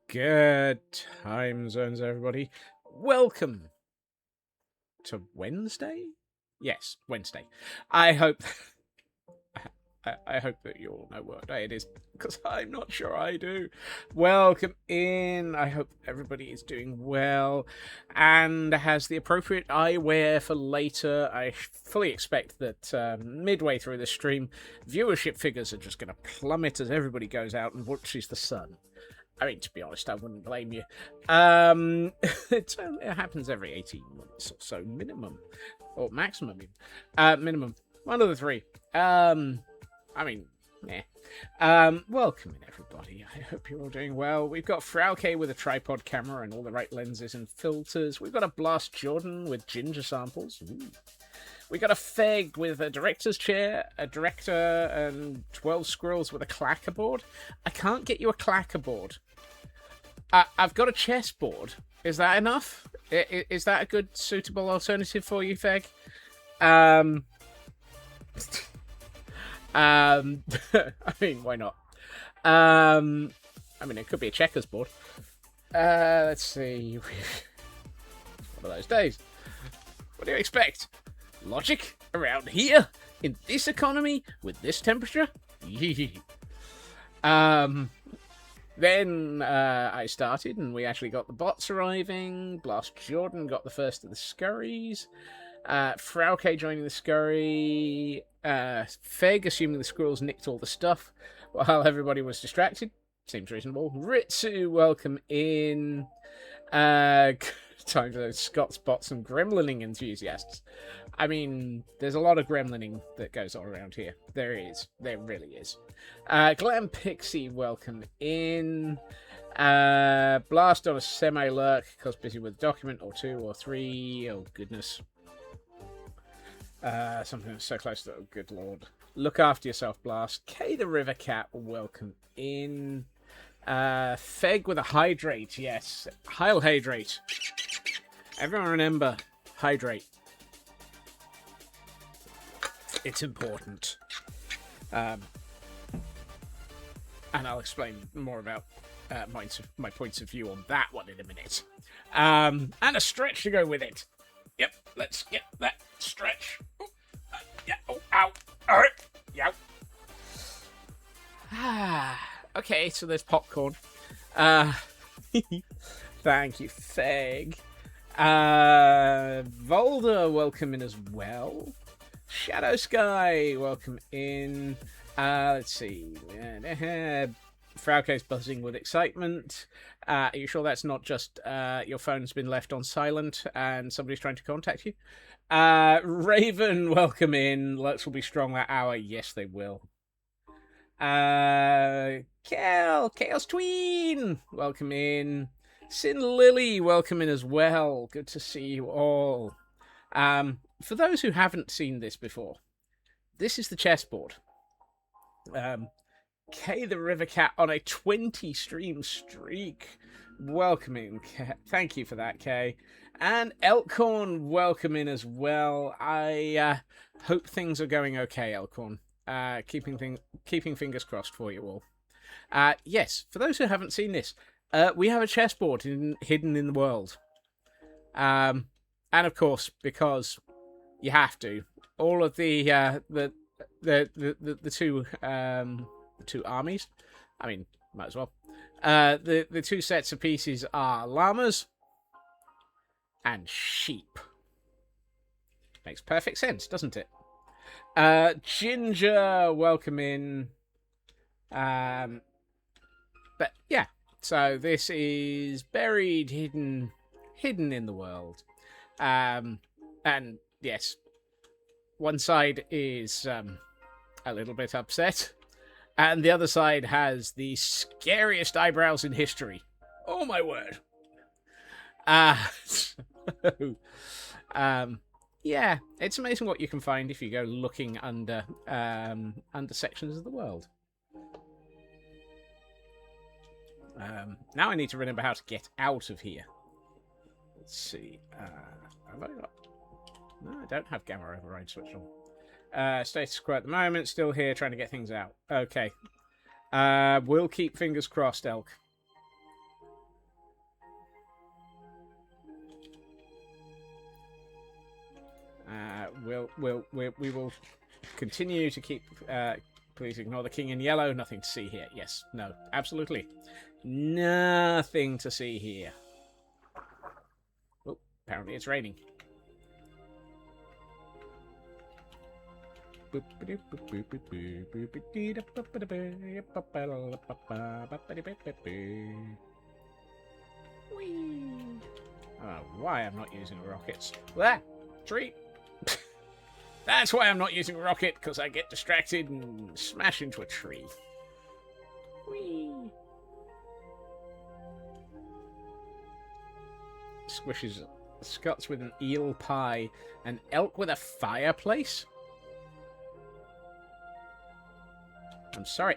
Good time zones, everybody. Welcome to Wednesday? Yes, Wednesday. I hope I hope that you all know what day it is, because I'm not sure I do. Welcome in. I hope everybody is doing well and has the appropriate eyewear for later. I fully expect that midway through the stream, viewership figures are just going to plummet as everybody goes out and watches the sun. I mean, to be honest, I wouldn't blame you. It happens every 18 months or so, minimum. Or maximum, minimum. One of the three. I mean, welcome in, everybody. I hope you're all doing well. We've got Frauke with a tripod camera and all the right lenses and filters. We've got a Blast Jordan with ginger samples. Ooh. We got a Feg with a director's chair, a director, and 12 squirrels with a clackerboard. I can't get you a clackerboard. I've got a chessboard. Is that enough? Is that a good, suitable alternative for you, Feg? I mean, why not? I mean, it could be a checkers board. Let's see. It's one of those days. What do you expect? Logic around here in this economy with this temperature. Then I started, and we actually got the bots arriving. Blast Jordan got the first of the scurries. Frauke joining the scurry. Feg assuming the squirrels nicked all the stuff while everybody was distracted. Seems reasonable. Ritsu, welcome in. Time for those Scots bots and gremlining enthusiasts. I mean, there's a lot of gremlining that goes on around here. There is. There really is. Glam Pixie, welcome in. Blast on a semi-lurk, because busy with a document or two or three. Oh, goodness. Something that's so close to... Oh, good lord. Look after yourself, Blast. Kay the River Cat, welcome in. Feg with a hydrate, yes. Heil hydrate. Everyone remember, hydrate. It's important. And I'll explain more about my points of view on that one in a minute. And a stretch to go with it. Yep, let's get that stretch. Oh, yeah, oh, ow. All right, yow. Okay, so there's popcorn. Thank you, Feg. Volder, welcome in as well. Shadow Sky, welcome in. Let's see. Frauke's buzzing with excitement. Are you sure that's not just your phone's been left on silent and somebody's trying to contact you? Raven, welcome in. Lux will be strong that hour. Yes, they will. Chaos Tween, welcome in. Sin Lily, welcome in as well. Good to see you all. For those who haven't seen this before, this is the chessboard. Kay the River Cat on a 20 stream streak. Welcome in, Kay. Thank you for that, Kay. And Elkhorn, welcome in as well. I hope things are going okay, Elkhorn. Keeping fingers crossed for you all. Yes, for those who haven't seen this, we have a chessboard hidden in the world. And of course, because you have to, all of the two armies. I mean, might as well. The two sets of pieces are llamas and sheep. Makes perfect sense, doesn't it? Ginger, welcome in. But yeah, so this is buried, hidden in the world. And yes, one side is a little bit upset, and the other side has the scariest eyebrows in history. Oh my word! Yeah, it's amazing what you can find if you go looking under sections of the world. Now I need to remember how to get out of here. Let's see. Have I got... No, I don't have gamma override switched on. Status quo at the moment. Still here trying to get things out. Okay. We'll keep fingers crossed, Elk. We will continue to keep... please ignore the king in yellow. Nothing to see here. Yes. No. Absolutely. Nothing to see here. Oh, apparently it's raining. Why I'm not using rockets. There! Tree! That's why I'm not using rocket, because I get distracted and smash into a tree. Whee! Squishes Scots with an eel pie, an elk with a fireplace? I'm sorry.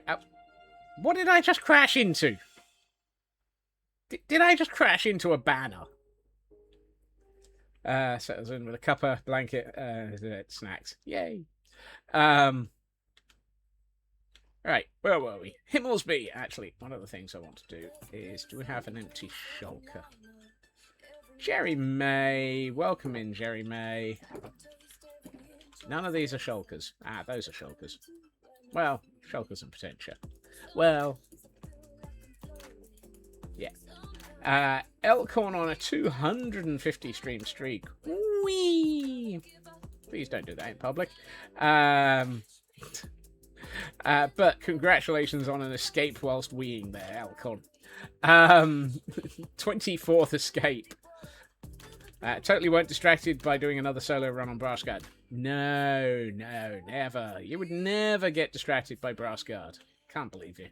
What did I just crash into? Did I just crash into a banner? Settles in with a cuppa, blanket, snacks. Yay. Right, where were we? Himmelsby. Actually, one of the things I want to do is, do we have an empty shulker? Jerry May. Welcome in, Jerry May. None of these are shulkers. Ah, those are shulkers. Well, shulkers and Potentia. Well, yeah. Elkhorn on a 250 stream streak. Whee! Please don't do that in public. But congratulations on an escape whilst weeing there, Elkhorn. 24th escape. Totally weren't distracted by doing another solo run on Brass Guard. No, never. You would never get distracted by Brass Guard. Can't believe you.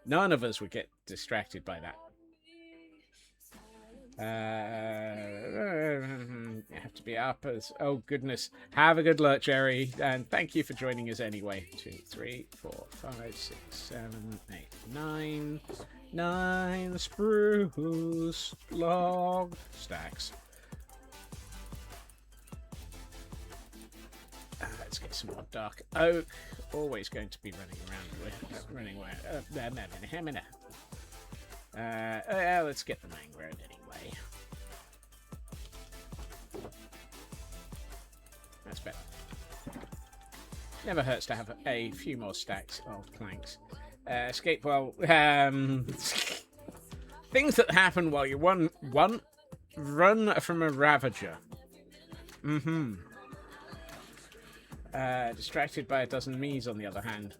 None of us would get distracted by that. You have to be up as... Oh, goodness. Have a good luck, Jerry. And thank you for joining us anyway. 2, 3, 4, 5, 6, 7, 8, 9. 9 spruce log stacks. Let's get some more dark oak. Always going to be running around. Let's get the mangrove anyway. That's better. Never hurts to have a few more stacks of planks. Escape well. Things that happen while you run from a ravager. Distracted by a dozen me's on the other hand.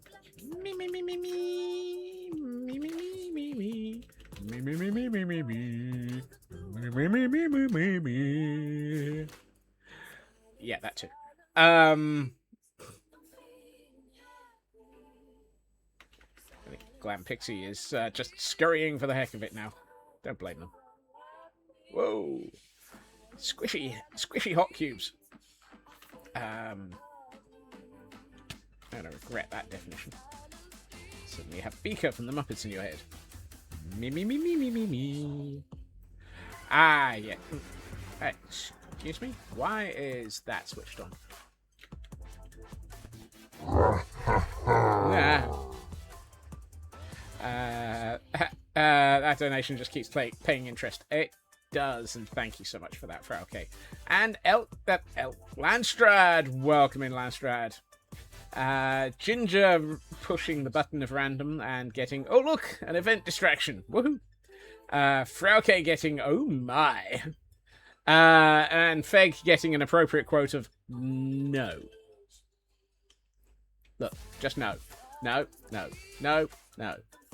Yeah, that too. Glam Pixie is just scurrying for the heck of it now. Don't blame them. Whoa. Squishy hot cubes. I'm going to regret that definition. Suddenly you have Beaker from the Muppets in your head. Me. Ah, yeah. Excuse me? Why is that switched on? That donation just keeps paying interest. It does, and thank you so much for that, Frauke. And Landstrad, welcome in, Landstrad. Ginger pushing the button of random and getting, oh look, an event distraction. Woohoo! Frauke getting, oh my. And Feg getting an appropriate quote of no. Look, just no. No.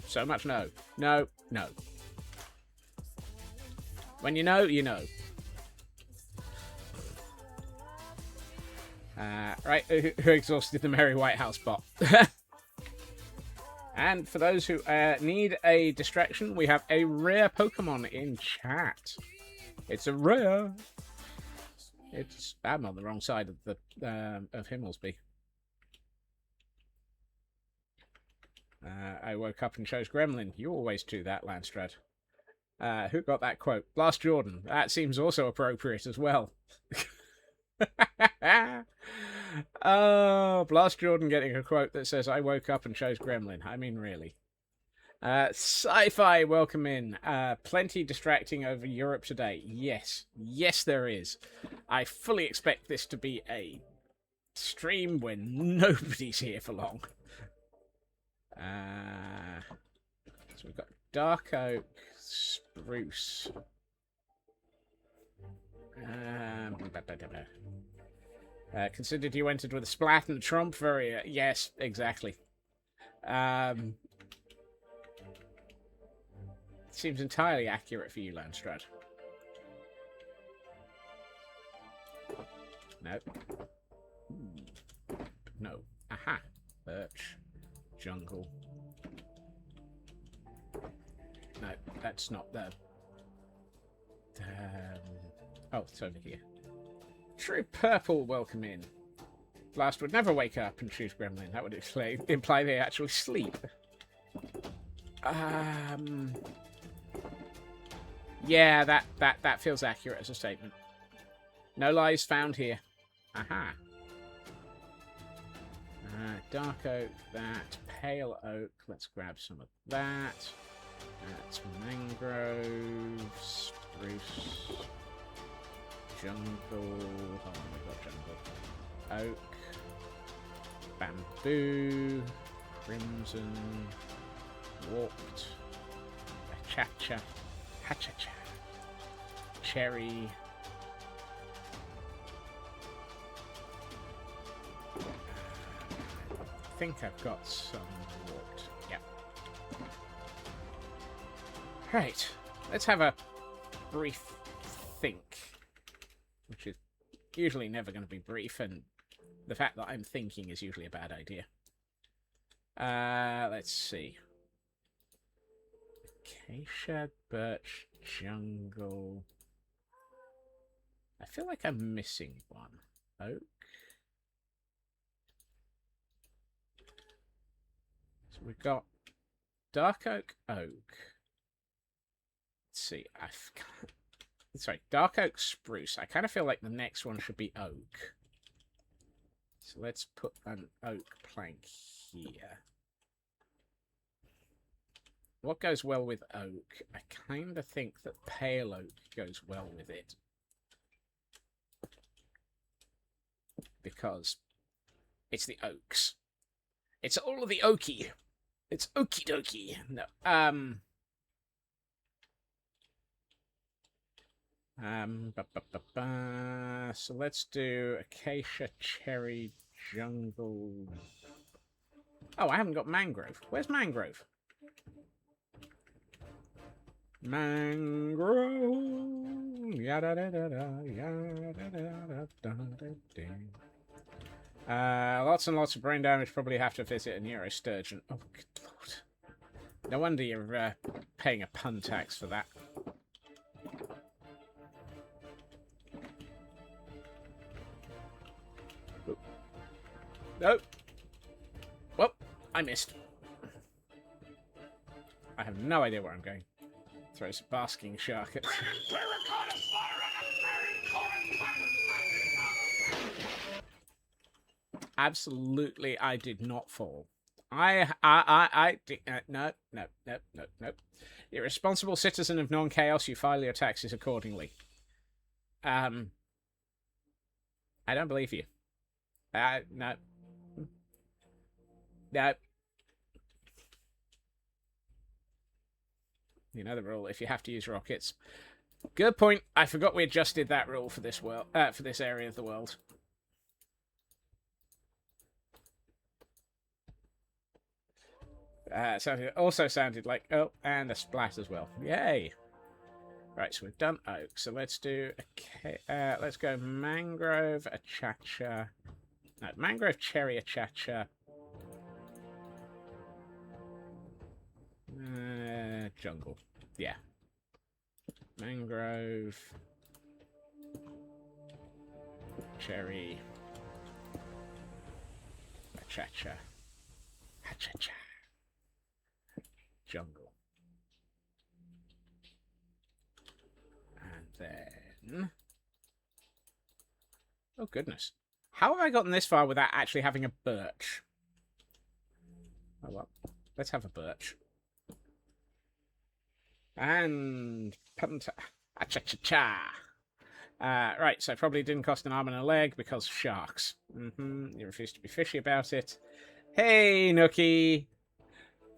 So much no. No. When you know, you know. Right, who exhausted the Merry White House bot? And for those who need a distraction, we have a rare Pokemon in chat. It's a rare. I'm on the wrong side of the of Himmelsby. I woke up and chose Gremlin. You always do that, Landstrad. Who got that quote? Blast Jordan. That seems also appropriate as well. Oh, Blast Jordan getting a quote that says, I woke up and chose Gremlin. I mean, really. Sci-Fi, welcome in. Plenty distracting over Europe today. Yes, there is. I fully expect this to be a stream when nobody's here for long. So we've got Dark Oak, Spruce. Considered you entered with a splat and a trump. Very yes, exactly. Seems entirely accurate for you, Landstrad. No. No. Aha. Birch. Jungle. No, that's not the... Oh, it's over here. True Purple, welcome in. Blast would never wake up and choose Gremlin. That would imply they actually sleep. Yeah, that feels accurate as a statement. No lies found here. Aha. Dark Oak, that. Pale Oak, let's grab some of that. That's Mangrove, Spruce, Jungle. Oh my god, Jungle. Oak, Bamboo, Crimson, Warped, Hachacha, Cherry. I think I've got some warped. Yep. Right. Let's have a brief think. Which is usually never going to be brief, and the fact that I'm thinking is usually a bad idea. Let's see. Acacia, Birch, Jungle. I feel like I'm missing one. Oak. So we've got Dark Oak, Oak. Let's see. Sorry, Dark Oak, Spruce. I kind of feel like the next one should be Oak. So let's put an Oak plank here. What goes well with Oak? I kind of think that Pale Oak goes well with it. Because it's the Oaks. It's all of the Oaky. It's okie dokie. No. So let's do Acacia, Cherry, Jungle. Oh, I haven't got Mangrove. Where's Mangrove? Mangrove. Yada da da da. Yada da da da da. Lots and lots of brain damage. Probably have to visit a neurosturgeon. Oh, good lord. No wonder you're paying a pun tax for that. Oop. Nope. Well, I missed. I have no idea where I'm going. Throw some basking shark at... Absolutely, I did not fall. No. Irresponsible citizen of non-chaos, you file your taxes accordingly. I don't believe you. No. No. You know the rule, if you have to use rockets. Good point. I forgot we adjusted that rule for this world, for this area of the world. Also sounded like, oh, and a splat as well. Yay! Right, so we've done oak. So let's do let's go mangrove achacha. No, mangrove cherry achacha. Jungle. Yeah. Mangrove cherry achacha. Achacha. Jungle. And then... Oh, goodness. How have I gotten this far without actually having a birch? Oh, well. Let's have a birch. And... Cha-cha-cha. Right, so probably didn't cost an arm and a leg because sharks. You refuse to be fishy about it. Hey, Nookie!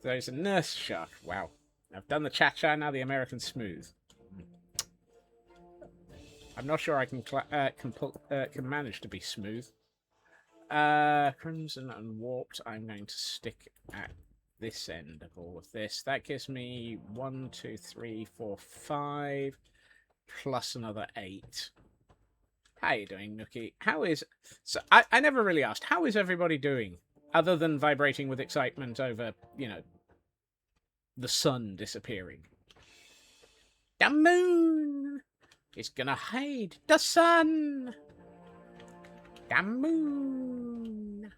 There's a nurse shark. Wow. I've done the cha-cha, now the American smooth. I'm not sure I can manage to be smooth. Crimson and warped. I'm going to stick at this end of all of this. That gives me 1, 2, 3, 4, 5, plus another 8. How you doing, Nookie? How is... So, I never really asked, how is everybody doing? Other than vibrating with excitement over, you know, the sun disappearing. The moon is gonna hide the sun. The moon.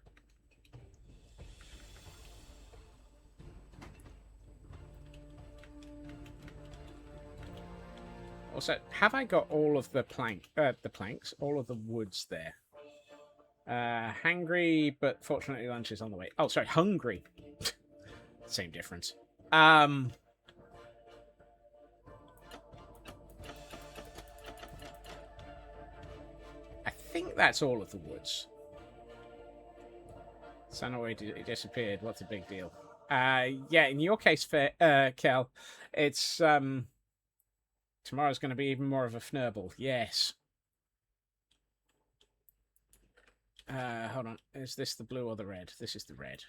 Also, have I got all of the planks, all of the woods there? Hangry, but fortunately lunch is on the way. Oh, sorry, hungry. Same difference. I think that's all of the woods. Sun away disappeared. What's a big deal? Yeah, in your case, Kel, it's tomorrow's going to be even more of a fnurble. Yes. Hold on. Is this the blue or the red? This is the red.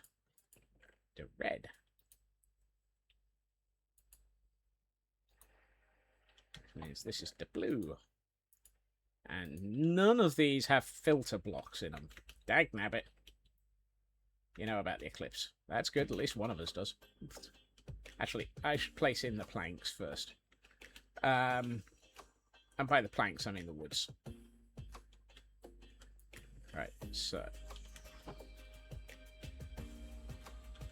The red. Which means this is the blue. And none of these have filter blocks in them. Dagnabbit. You know about the eclipse. That's good. At least one of us does. Actually, I should place in the planks first. And by the planks, I mean the woods. Right, so...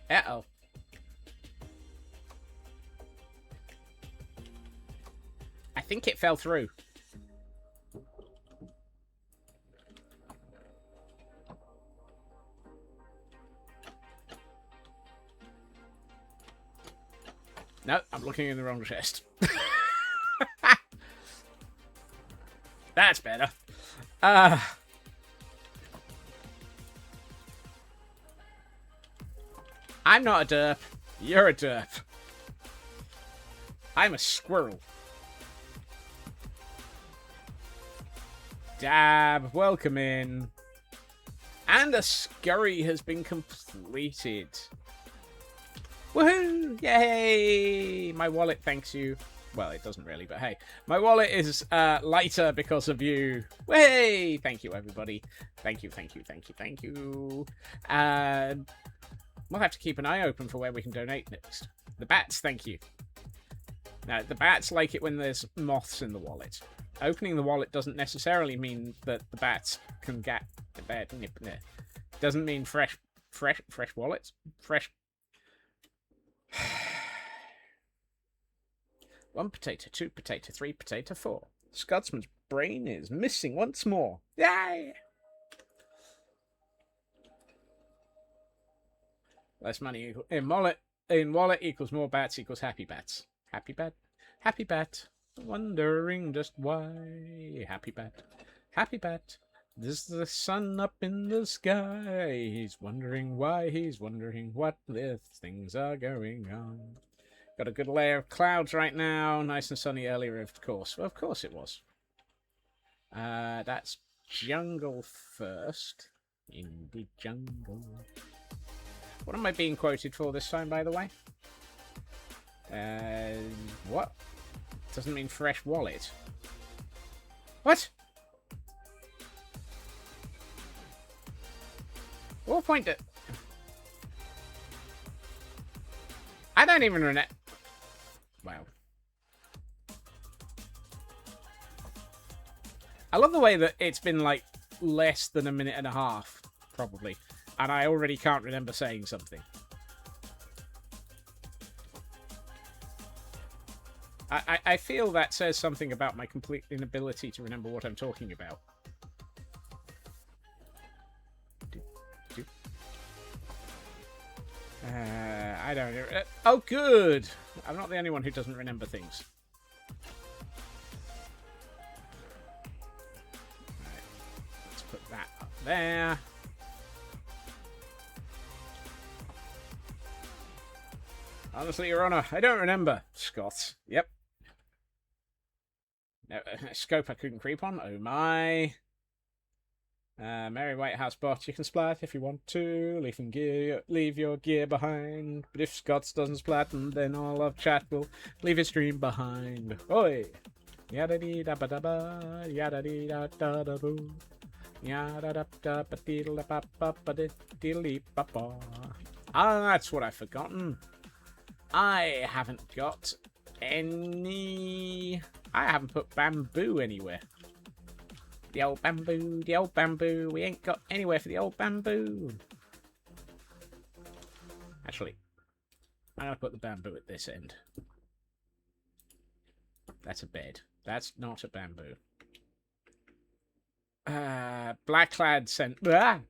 Uh-oh. I think it fell through. No, I'm looking in the wrong chest. That's better. I'm not a derp. You're a derp. I'm a squirrel. Dab, welcome in. And a scurry has been completed. Woohoo! Yay! My wallet thanks you. Well, it doesn't really, but hey. My wallet is lighter because of you. Way! Thank you, everybody. Thank you, thank you, thank you, thank you. We'll have to keep an eye open for where we can donate next. The bats, thank you. Now, the bats like it when there's moths in the wallet. Opening the wallet doesn't necessarily mean that the bats can get... Doesn't mean fresh wallets. Fresh... 1 potato, 2 potato, 3 potato, 4. Scotsman's brain is missing once more. Yay! Less money in wallet equals more bats equals happy bats. Happy bat, happy bat, wondering just why. Happy bat, happy bat. There's the sun up in the sky. He's wondering why. He's wondering what things are going on. Got a good layer of clouds right now. Nice and sunny earlier, of course. Well, of course it was. That's jungle first. In the jungle. What am I being quoted for this time, by the way? What? Doesn't mean fresh wallet. What? What point did... I don't even remember... Wow. I love the way that it's been, like, less than a minute and a half, probably. And I already can't remember saying something. I feel that says something about my complete inability to remember what I'm talking about. I don't know. Oh, good! I'm not the only one who doesn't remember things. Right. Let's put that up there. Honestly, Your Honour, I don't remember. Scots. Yep. No, scope I couldn't creep on. Oh my. Mary Whitehouse bot, you can splat if you want to. Leave your gear behind. But if Scots doesn't splat, then all of chat will leave his stream behind. Oi! Yada dee da ba da ba. Yada dee da da da boo. Yada da da ba dee da ba ba ba dee dee ba ba. Ah, that's what I've forgotten. I haven't got any... I haven't put bamboo anywhere. The old bamboo, the old bamboo. We ain't got anywhere for the old bamboo. Actually, I'm going to put the bamboo at this end. That's a bed. That's not a bamboo. Blackclad sent... Ah!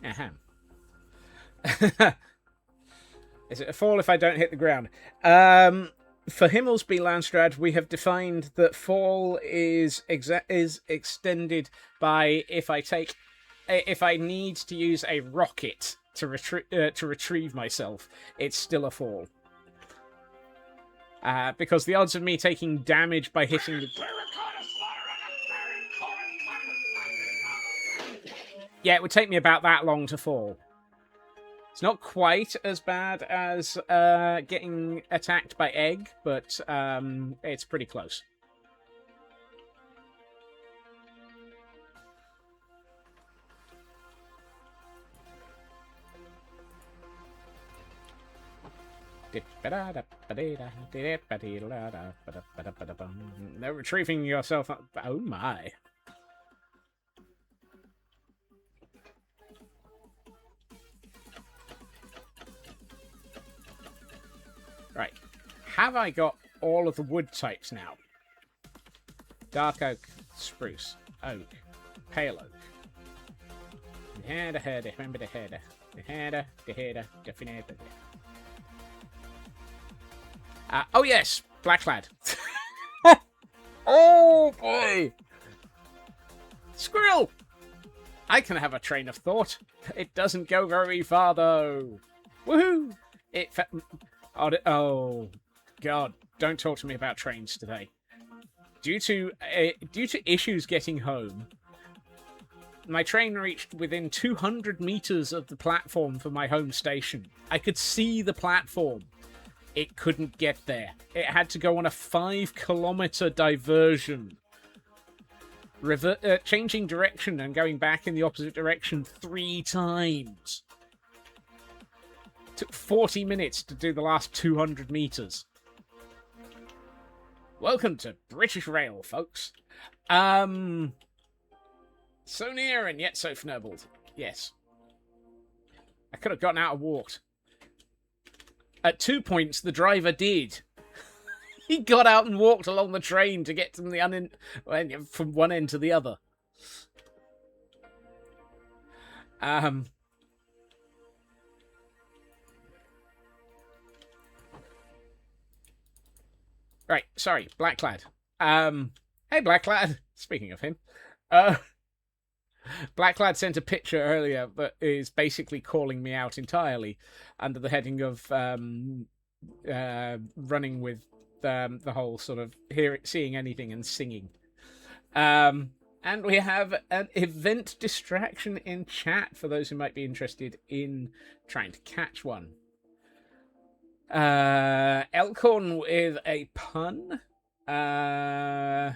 Uh-huh. Is it a fall if I don't hit the ground? For Himmelsby Landstrad, we have defined that fall is extended by if I need to use a rocket to retrieve myself, it's still a fall. Because the odds of me taking damage by hitting the... Yeah, it would take me about that long to fall. It's not quite as bad as getting attacked by egg, but it's pretty close. They're retrieving yourself. Oh my. Right. Have I got all of the wood types now? Dark oak, spruce, oak, pale oak. Oh yes, Blackclad. Oh boy! Squirrel! I can have a train of thought. It doesn't go very far though. Woohoo! Oh God! Don't talk to me about trains today. Due to issues getting home, my train reached within 200 meters of the platform for my home station. I could see the platform. It couldn't get there. It had to go on a 5-kilometer diversion. Changing direction and going back in the opposite direction 3 times. Took 40 minutes to do the last 200 meters. Welcome to British Rail, folks. So near and yet so fnurbled. Yes. I could have gotten out and walked. At 2 points, the driver did. He got out and walked along the train to get from from one end to the other. Right, sorry, Blacklad. Hey, Blacklad. Speaking of him, Blacklad sent a picture earlier that is basically calling me out entirely under the heading of running with the whole sort of seeing anything and singing. And we have an event distraction in chat for those who might be interested in trying to catch one. Elkhorn with a pun. The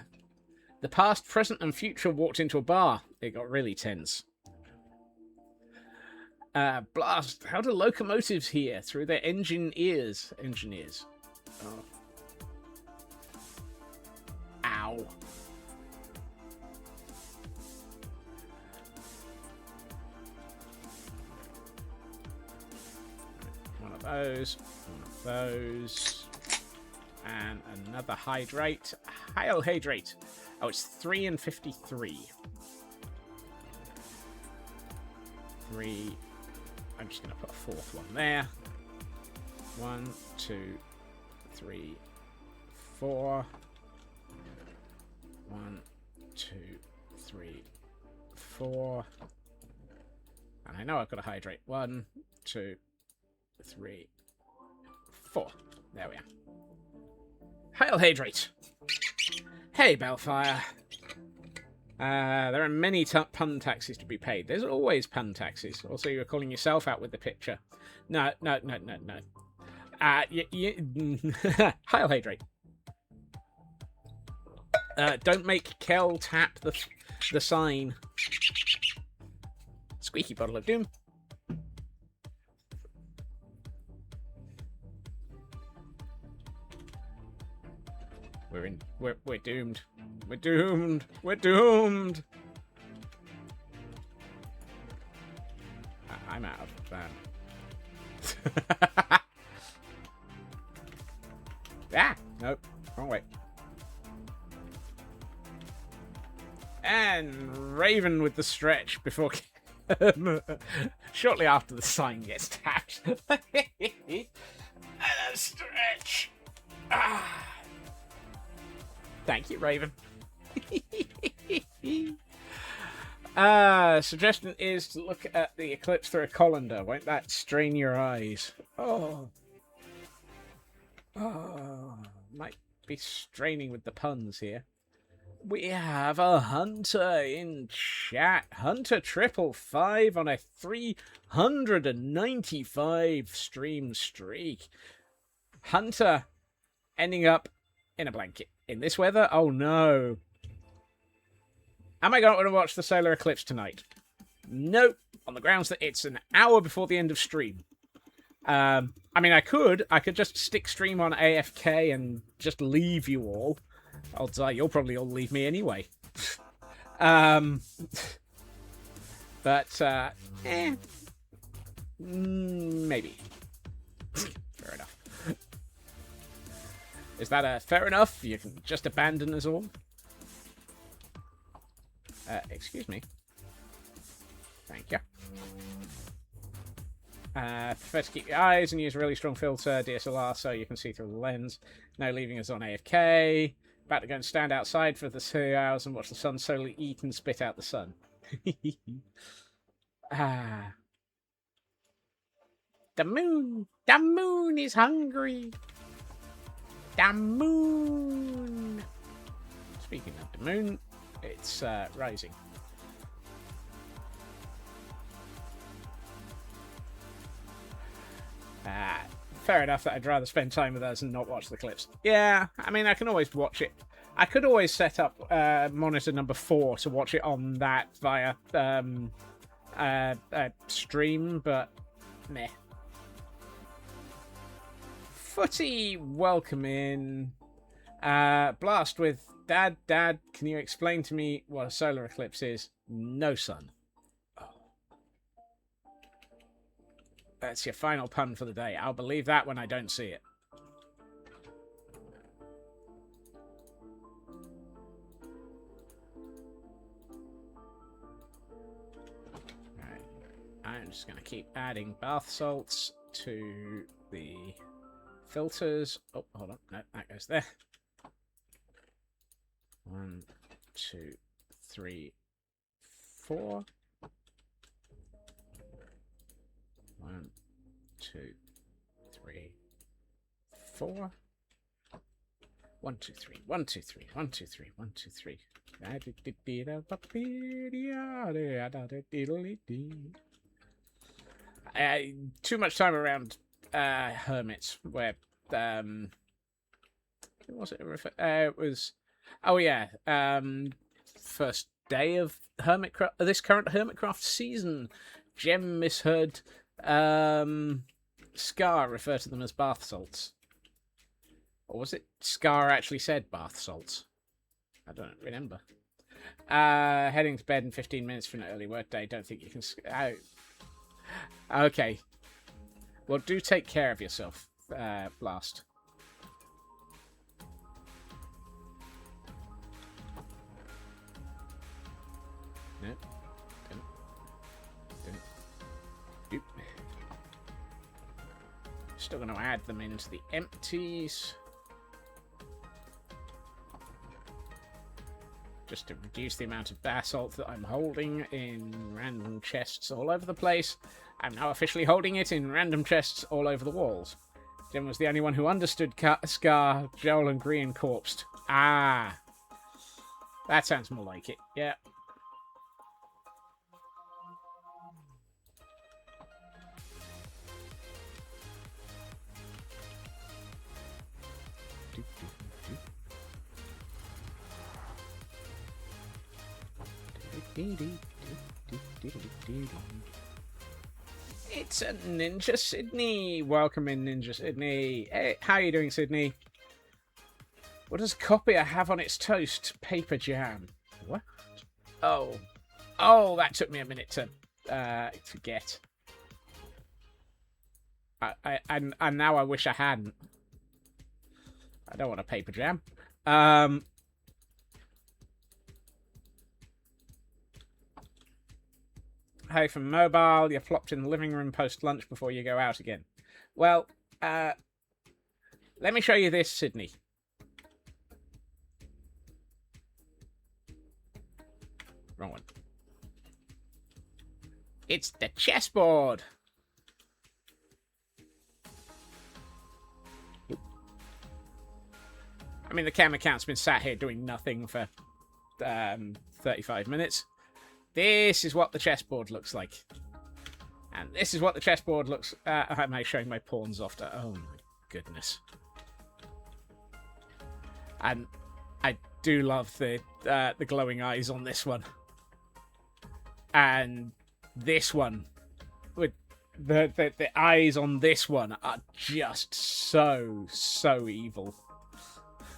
past, present, and future walked into a bar. It got really tense. Blast. How do locomotives hear? Through their engineers. Oh. Ow. One of those. And another hydrate. Hail hydrate. Oh, it's 3 and 53. 3. I'm just going to put a fourth one there. 1, 2, 3, 4. 1, 2, 3, 4. And I know I've got to hydrate. 1, 2, 3, 4. There we are. Hail hydrate. Hey, Bellfire. There are many pun taxes to be paid. There's always pun taxes. Also, you're calling yourself out with the picture. No. Hail hydrate. Don't make Kel tap the sign. Squeaky bottle of doom. We're doomed. We're doomed. We're doomed. I'm out of that. Ah, nope, wrong way. And Raven with the stretch before shortly after the sign gets tapped. And a stretch. Ah. Thank you, Raven. Suggestion is to look at the eclipse through a colander. Won't that strain your eyes? Oh, might be straining with the puns here. We have a Hunter in chat. Hunter 555 on a 395 stream streak. Hunter ending up in a blanket. In this weather? Oh no. Am I going to watch the solar eclipse tonight? Nope. On the grounds that it's an hour before the end of stream. I mean, I could just stick stream on AFK and just leave you all. Odds are you'll probably all leave me anyway. Maybe. Fair enough. Is that fair enough? You can just abandon us all? Excuse me. Thank you. Prefer to keep your eyes and use a really strong filter, DSLR, so you can see through the lens. No leaving us on AFK. About to go and stand outside for the 2 hours and watch the sun slowly eat and spit out the sun. The moon! The moon is hungry! The moon! Speaking of the moon, it's rising. Fair enough that I'd rather spend time with us and not watch the clips. Yeah, I mean, I can always watch it. I could always set up monitor number 4 to watch it on that via stream, but meh. Footy, welcome in. Blast with Dad, can you explain to me what a solar eclipse is? No, son. Oh. That's your final pun for the day. I'll believe that when I don't see it. Alright. I'm just going to keep adding bath salts to the filters. Oh, hold on. No, that goes there. 1, 2, 3, 4. 1, 2, 3, 4. 1, 2, 3. 1, 2, 3. 1, 2, 3. 1, 2, 3. Too much time around hermits where what was it? It was, oh yeah, first day of this current Hermitcraft season. Gem misheard Scar refer to them as bath salts. Or was it Scar actually said bath salts? I don't remember. Heading to bed in 15 minutes for an early work day. Don't think you can... Okay. Well, do take care of yourself, Blast. No. Don't. Doop. Still going to add them into the empties. Just to reduce the amount of basalt that I'm holding in random chests all over the place. I'm now officially holding it in random chests all over the walls. Jim was the only one who understood Scar, Joel, and Green corpsed. Ah. That sounds more like it. Yeah. It's a Ninja Sydney. Welcome in, Ninja Sydney. Hey, how are you doing, Sydney? What does copier have on its toast? Paper jam. What? Oh, that took me a minute to get. And now I wish I hadn't. I don't want a paper jam. Hey, from mobile, you're plopped in the living room post-lunch before you go out again. Well, let me show you this, Sydney. Wrong one. It's the chessboard. I mean, the camera count's been sat here doing nothing for 35 minutes. This is what the chessboard looks like. And this is what the chessboard looks... am I showing my pawns off to... Oh, my goodness. And I do love the glowing eyes on this one. And this one. With the eyes on this one are just so evil.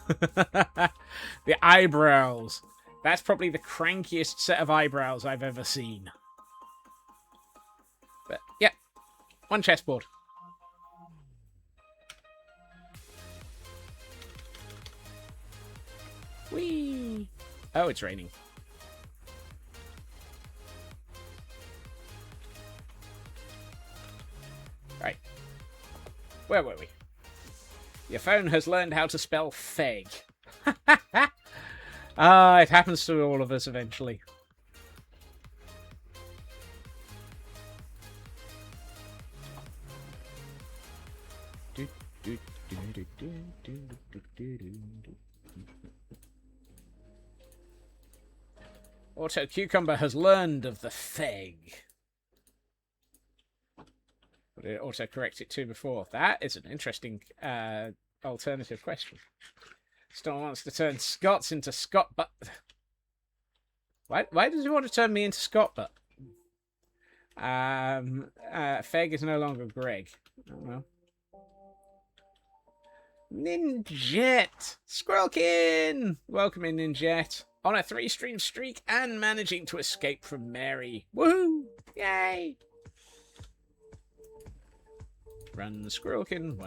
The eyebrows. That's probably the crankiest set of eyebrows I've ever seen. But, yeah. One chessboard. Whee! Oh, it's raining. Right. Where were we? Your phone has learned how to spell feg. Ah, it happens to all of us eventually. Auto Cucumber has learned of the feg. But it auto correct it too before. That is an interesting alternative question. Storm wants to turn Scots into Scott Butt. Why does he want to turn me into Scott Butt? Feg is no longer Greg. Oh well. Ninjet! Squirrelkin! Welcome in, Ninjet. On a 3-stream streak and managing to escape from Mary. Woohoo! Yay! Run, Squirrelkin,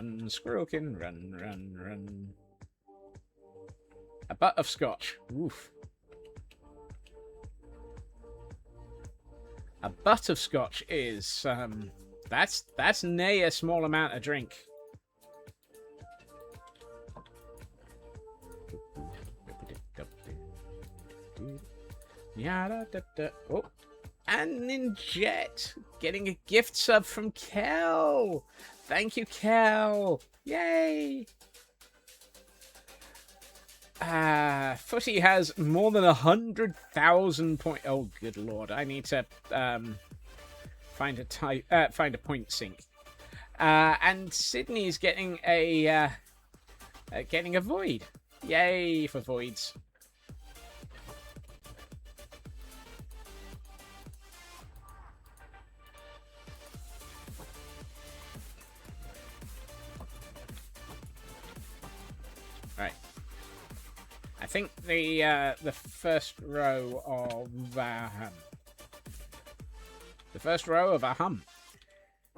run. A butt of scotch. Oof. A butt of scotch is, that's nay a small amount of drink. Oh, and Ninjet getting a gift sub from Kel. Thank you, Kel. Yay. Footy has more than 100,000 points. Oh, good lord! I need to find a point sync. And Sydney's getting a void. Yay for voids! Right. I think the first row of a hum.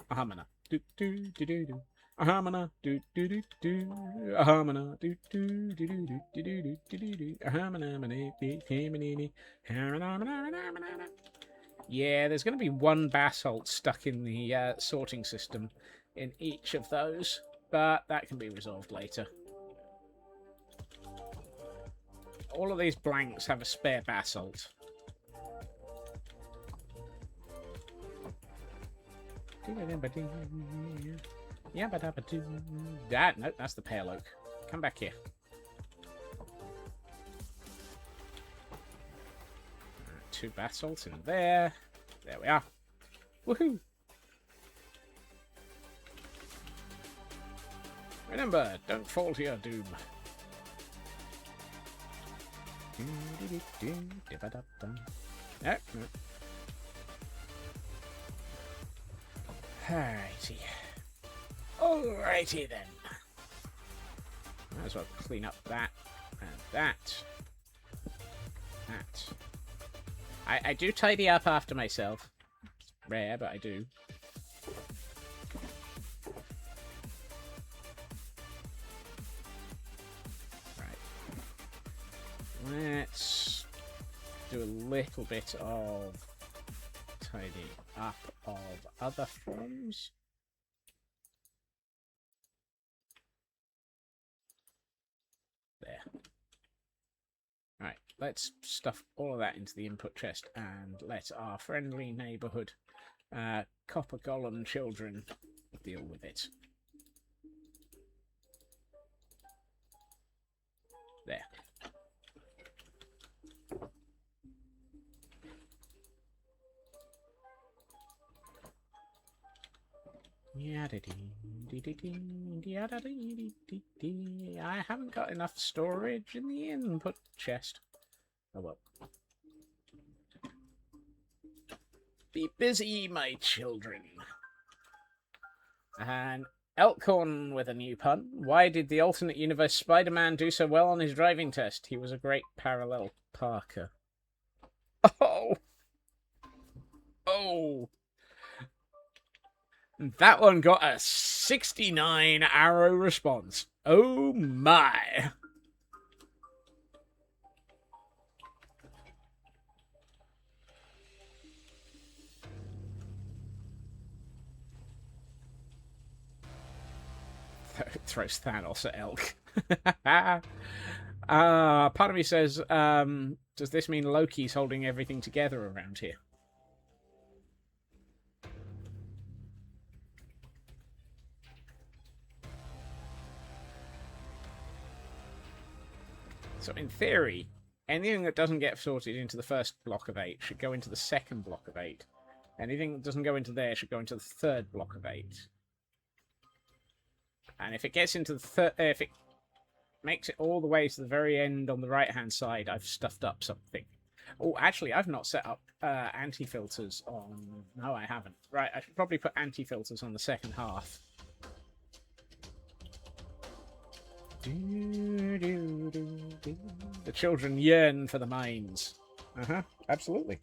A humana. Do do do do do. A humana. Do do do do. A humana. Do do do do do do do do do. A humana. Yeah, there's going to be one basalt stuck in the sorting system in each of those, but that can be resolved later. All of these blanks have a spare basalt. Yeah, but that no, that's the pale oak. Come back here. Two basalts in there. There we are. Woohoo! Remember, don't fall to your doom. No, no. Alrighty. Alrighty then. Might as well clean up that and that. That. I do tidy up after myself. It's rare, but I do. Let's do a little bit of tidy up of other forms. There. Right, let's stuff all of that into the input chest and let our friendly neighbourhood copper golem children deal with it. There. I haven't got enough storage in the input chest. Oh well. Be busy, my children. And Elkhorn with a new pun. Why did the alternate universe Spider-Man do so well on his driving test? He was a great parallel parker. Oh! Oh! That one got a 69 arrow response. Oh my! Throws Thanos at Elk. Part of me says, does this mean Loki's holding everything together around here? So in theory, anything that doesn't get sorted into the first block of 8 should go into the second block of 8. Anything that doesn't go into there should go into the third block of 8. And if it gets into the if it makes it all the way to the very end on the right-hand side, I've stuffed up something. Oh, actually, I've not set up anti-filters on... No, I haven't. Right, I should probably put anti-filters on the second half. The children yearn for the mines. Absolutely.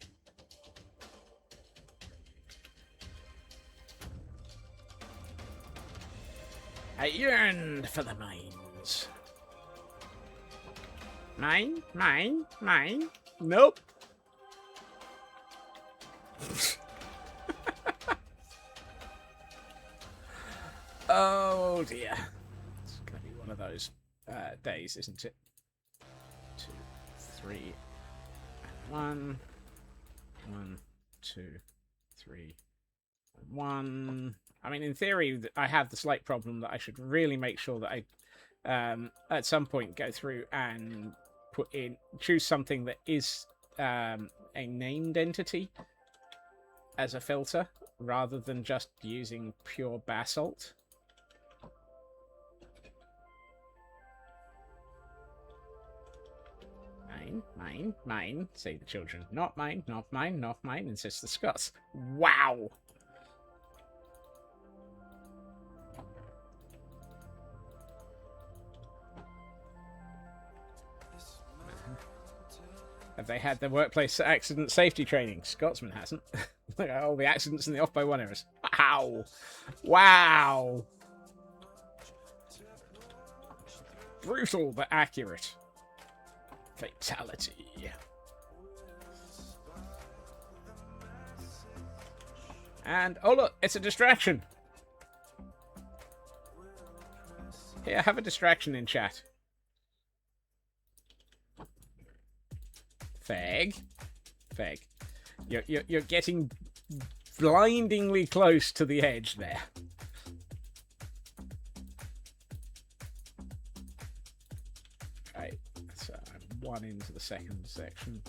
I yearned for the mines. Mine? Mine? Mine? Nope. Oh dear. It's going to be one of those days, isn't it? 2, 3, and 1. 1, 2, 3, 1. I mean, in theory, I have the slight problem that I should really make sure that I, at some point, go through and choose something that is a named entity as a filter, rather than just using pure basalt. Mine, mine, mine, say the children. Not mine, not mine, not mine, insist the Scots. Wow! Have they had their workplace accident safety training? Scotsman hasn't. Look at all the accidents in the off-by-1 errors. Wow! Wow! Brutal but accurate. Fatality. And, oh look, it's a distraction. Here, have a distraction in chat. Fag. Fag. You're getting blindingly close to the edge there. Right, so I'm 1 into the second section.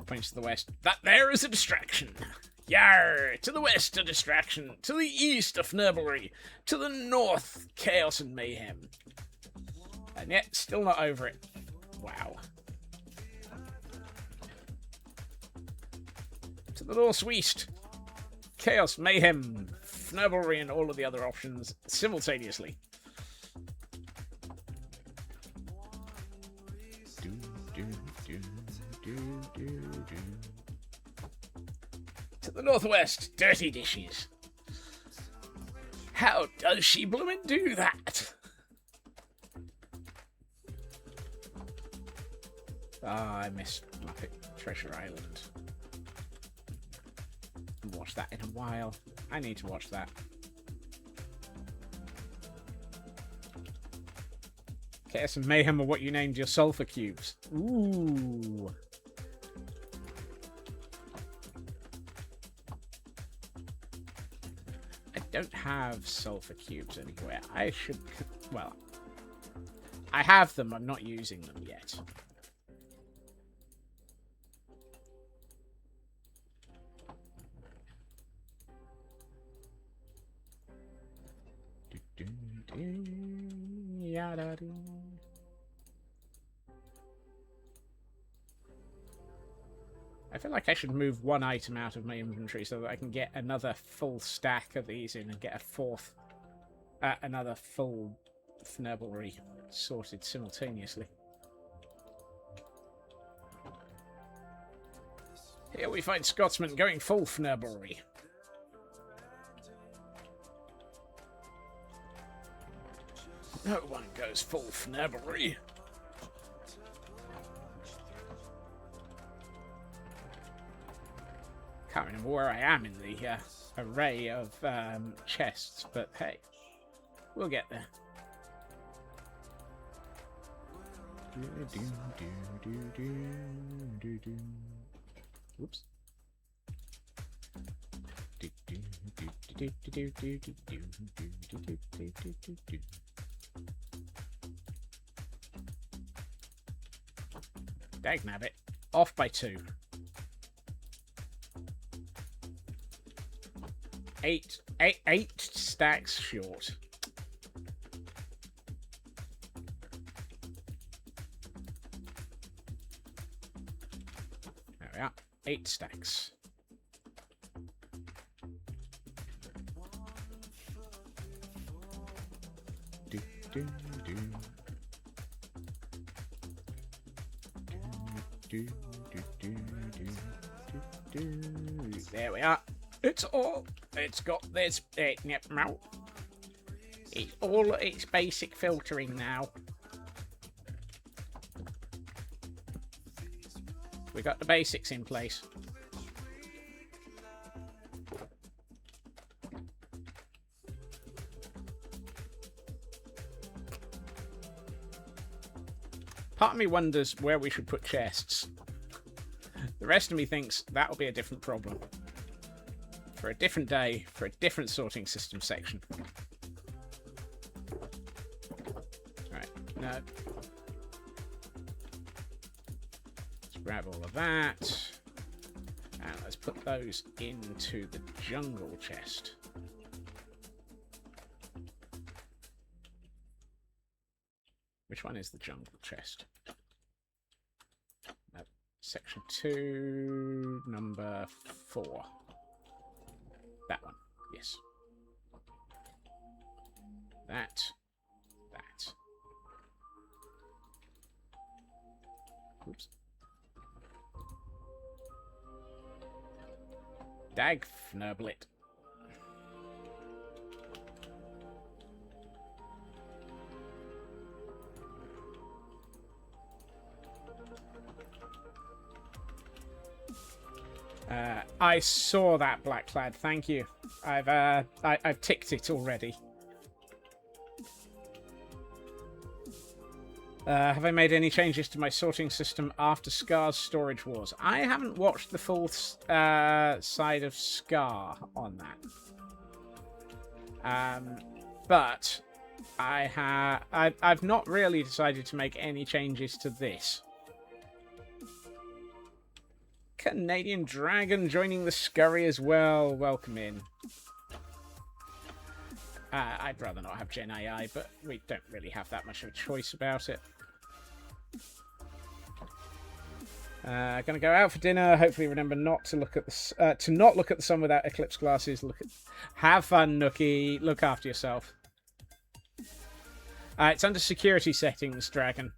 Points to the west. That there is a distraction. Yar! To the west, a distraction. To the east, a fnurblery. To the north, chaos and mayhem. And yet, still not over it. Wow. To the northwest, chaos, mayhem, fnurblery, and all of the other options simultaneously. To the northwest, dirty dishes. How does she bloomin' do that? Ah, I miss Muppet Treasure Island. Haven't watched that in a while. I need to watch that. Chaos and mayhem are what you named your sulfur cubes. Ooh. I don't have sulfur cubes anywhere. I should... Well, I have them. I'm not using them yet. I feel like I should move 1 item out of my inventory so that I can get another full stack of these in and get a fourth, another full fnurblery sorted simultaneously. Here we find Scotsman going full fnurblery. No one goes full fnurblery. Can't remember where I am in the array of chests, but hey, we'll get there. Whoops. Dagnabbit. Off by 2. 8 stacks short. There we are. 8 stacks. There we are. It's got this. Yep, no. It's all its basic filtering now. We got the basics in place. Part of me wonders where we should put chests. The rest of me thinks that'll be a different problem. For a different day, for a different sorting system section. Right, no. Let's grab all of that. And let's put those into the jungle chest. Which one is the jungle chest? Section 2, number 4. That one, yes. That. Oops. Dag fnurblit. I saw that black clad. Thank you. I've ticked it already. Have I made any changes to my sorting system after Scar's Storage Wars? I haven't watched the full side of Scar on that. But I've not really decided to make any changes to this. Canadian Dragon joining the scurry as well. Welcome in. I'd rather not have Gen AI, but we don't really have that much of a choice about it. Gonna go out for dinner. Hopefully, remember not to look at the not look at the sun without eclipse glasses. Have fun, Nookie. Look after yourself. It's under security settings, Dragon.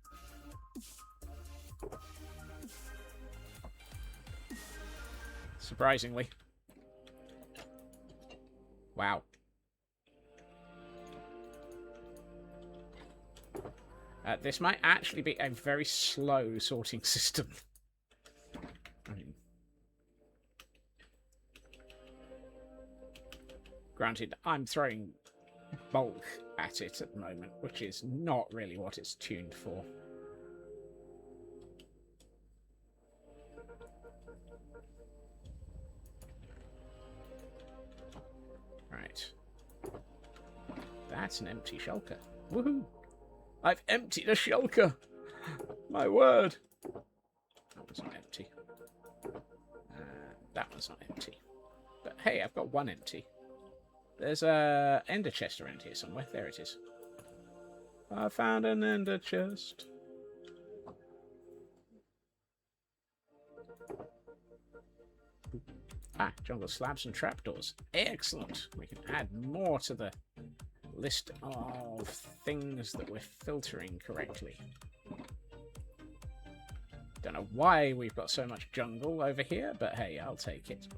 Surprisingly. Wow. This might actually be a very slow sorting system. Granted, I'm throwing bulk at it at the moment, which is not really what it's tuned for. Right. That's an empty shulker. Woohoo! I've emptied a shulker! My word! That one's not empty. That one's not empty. But hey, I've got one empty. There's a ender chest around here somewhere. There it is. I found an ender chest. Ah, jungle slabs and trapdoors. Excellent. We can add more to the list of things that we're filtering correctly. Don't know why we've got so much jungle over here, but hey, I'll take it.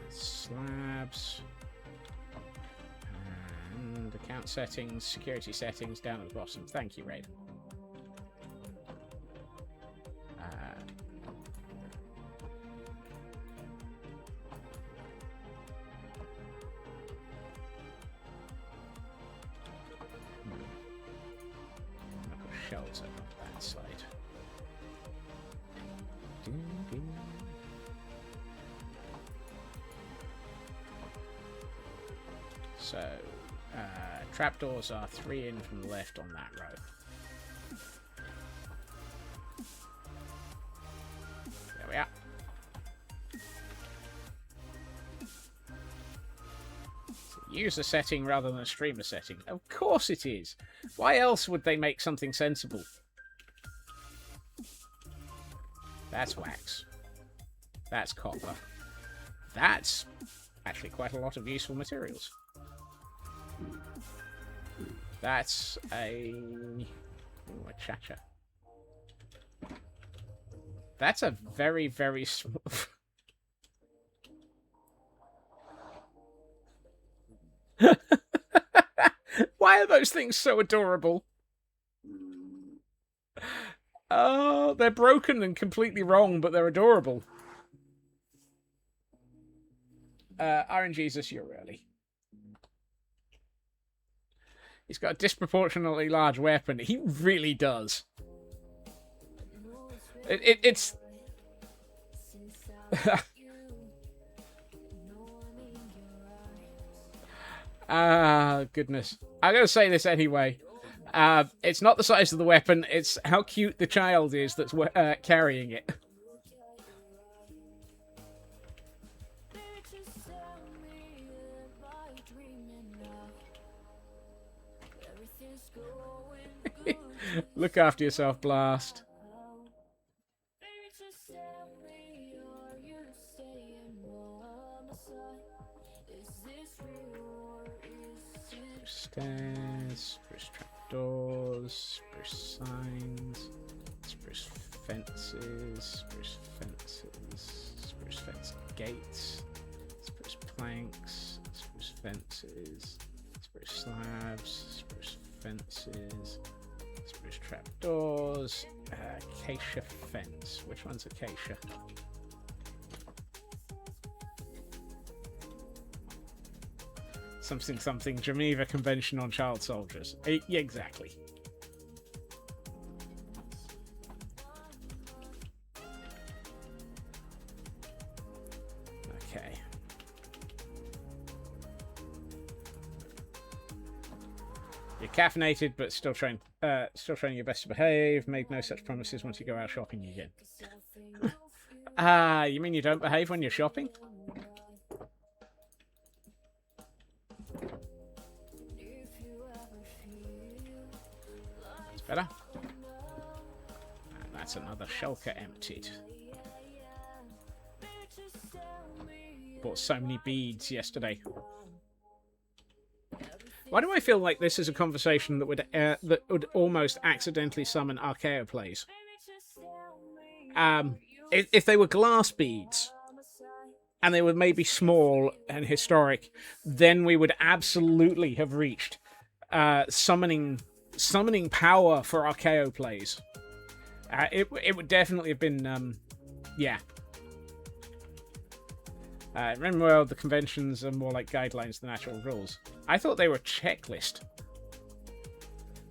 Slabs. And account settings, security settings down at the bottom. Thank you, Raid. Shells over that side. So, trapdoors are 3 in from the left on that row. There we are. User setting rather than a streamer setting. Of course it is. Why else would they make something sensible? That's wax. That's copper. That's actually quite a lot of useful materials. That's a... Ooh, a cha-cha. That's a very, very small... Why are those things so adorable? Oh, they're broken and completely wrong, but they're adorable. Iron Jesus, you're early. He's got a disproportionately large weapon. He really does. It's... Ah, goodness. I'm going to say this anyway. It's not the size of the weapon, it's how cute the child is that's carrying it. Look after yourself, Blast. Stairs, spruce trapdoors, spruce signs, spruce fences, spruce fence gates, spruce planks, spruce fences, spruce slabs, spruce fences, spruce trapdoors, acacia fence. Which one's acacia? Something, Geneva Convention on Child Soldiers. Yeah, exactly. Okay. You're caffeinated, but still trying your best to behave. Made no such promises once you go out shopping again. You mean you don't behave when you're shopping? Better. And that's another shulker emptied. Bought so many beads yesterday. Why do I feel like this is a conversation that would almost accidentally summon Archaeo plays? If they were glass beads and they were maybe small and historic, then we would absolutely have reached summoning power for Archaeo plays. It would definitely have been, yeah. Remember, the conventions are more like guidelines than actual rules. I thought they were a checklist.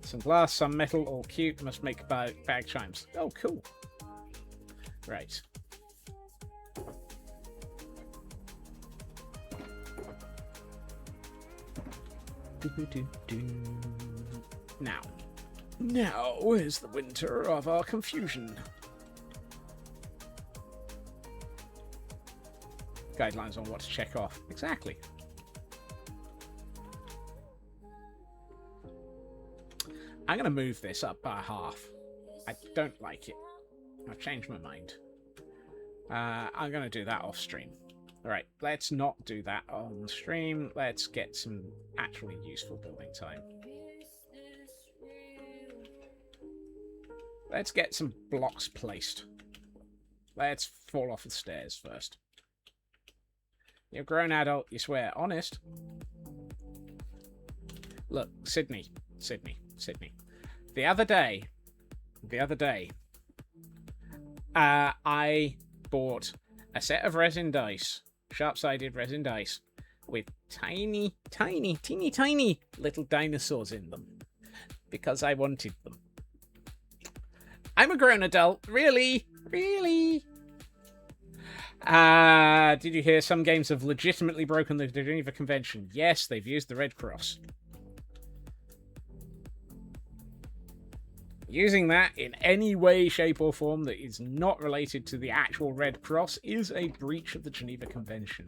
Some glass, some metal, all cute. Must make bag chimes. Oh, cool. Right. Now is the winter of our confusion. Guidelines on what to check off. Exactly. I'm going to move this up by half. I don't like it. I've changed my mind. I'm going to do that off stream. Alright, let's not do that on stream. Let's get some actually useful building time. Let's get some blocks placed. Let's fall off the stairs first. You're a grown adult, you swear. Honest. Look, Sydney. The other day, I bought a set of resin dice, sharp-sided resin dice, with teeny tiny little dinosaurs in them, because I wanted them. I'm a grown adult. Really? Did you hear some games have legitimately broken the Geneva Convention? Yes, they've used the Red Cross. Using that in any way, shape, or form that is not related to the actual Red Cross is a breach of the Geneva Convention.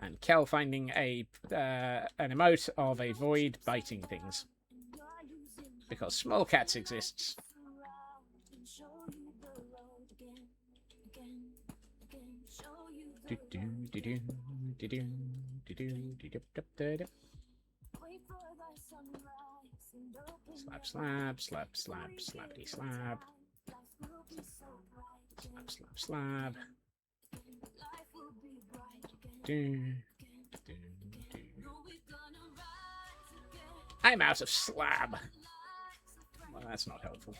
And Kel finding an emote of a void biting things. Because small cats exists. Slap, slap, slap, slap, slappity slap. Slap, slap, slap. I'm out of slab. Well, that's not helpful.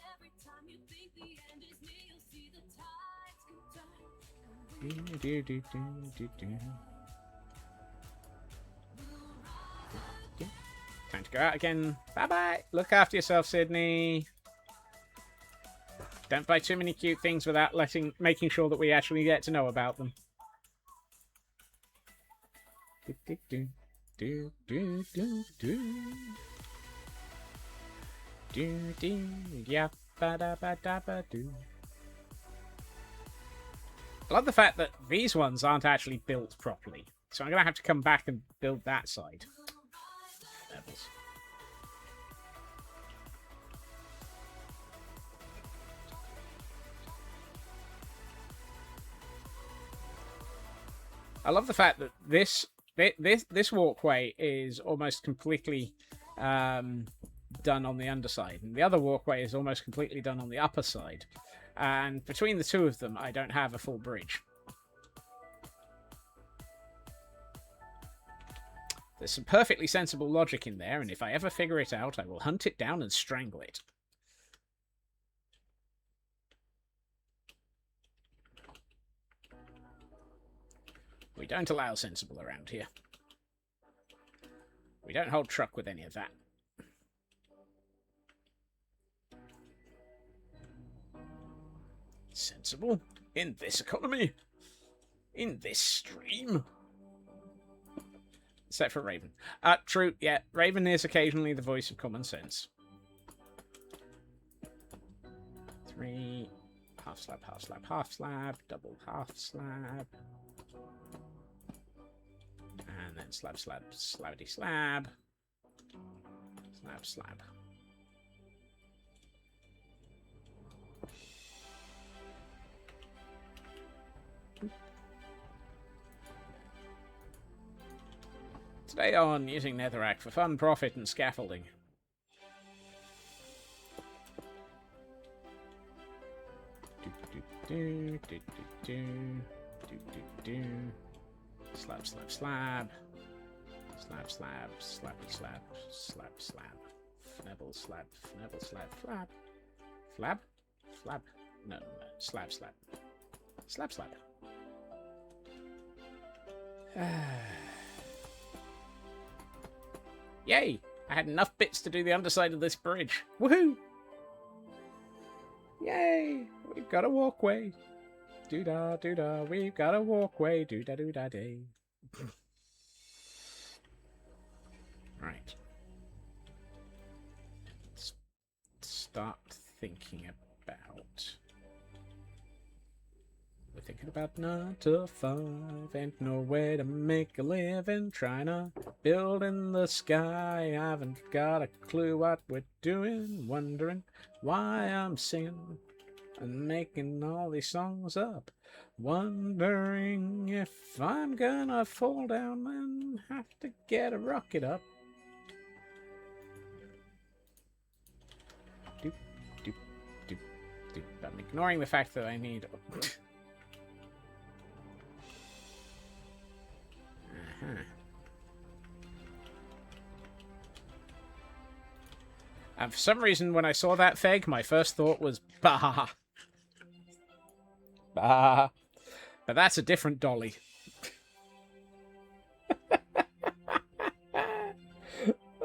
Time to go out again. Bye-bye. Look after yourself, Sydney. Don't buy too many cute things without making sure that we actually get to know about them. I love the fact that these ones aren't actually built properly. So I'm going to have to come back and build that side. Levels. I love the fact that this walkway is almost completely done on the underside, and the other walkway is almost completely done on the upper side. And between the two of them, I don't have a full bridge. There's some perfectly sensible logic in there, and if I ever figure it out, I will hunt it down and strangle it. We don't allow sensible around here. We don't hold truck with any of that. Sensible? In this economy? In this stream? Except for Raven. True, yeah. Raven is occasionally the voice of common sense. 3. Half slab, half slab, half slab. Double half slab. And then slab, slab, slabity slab. Slab, slab. Today on using netherrack for fun, profit, and scaffolding. Slab, slab, slab. Slab, slab, slappy slab, slab, slab. Fnebble, slab, fnebble, slab, flab. Flab? Flab? No, no, slab, slab. Slab, slab. Yay! I had enough bits to do the underside of this bridge. Woohoo! Yay! We've got a walkway. Doo-da, doo-da, we've got a walkway. Doo-da, doo-da, day. Right. Let's start thinking about... We're thinking about 9 to 5. Ain't no way to make a living. Trying to build in the sky. Haven't got a clue what we're doing. Wondering why I'm singing and making all these songs up. Wondering if I'm gonna fall down and have to get a rocket up. Doop, doop, doop, doop. I'm ignoring the fact that I need... And for some reason, when I saw that feg, my first thought was, bah. Bah. But that's a different dolly.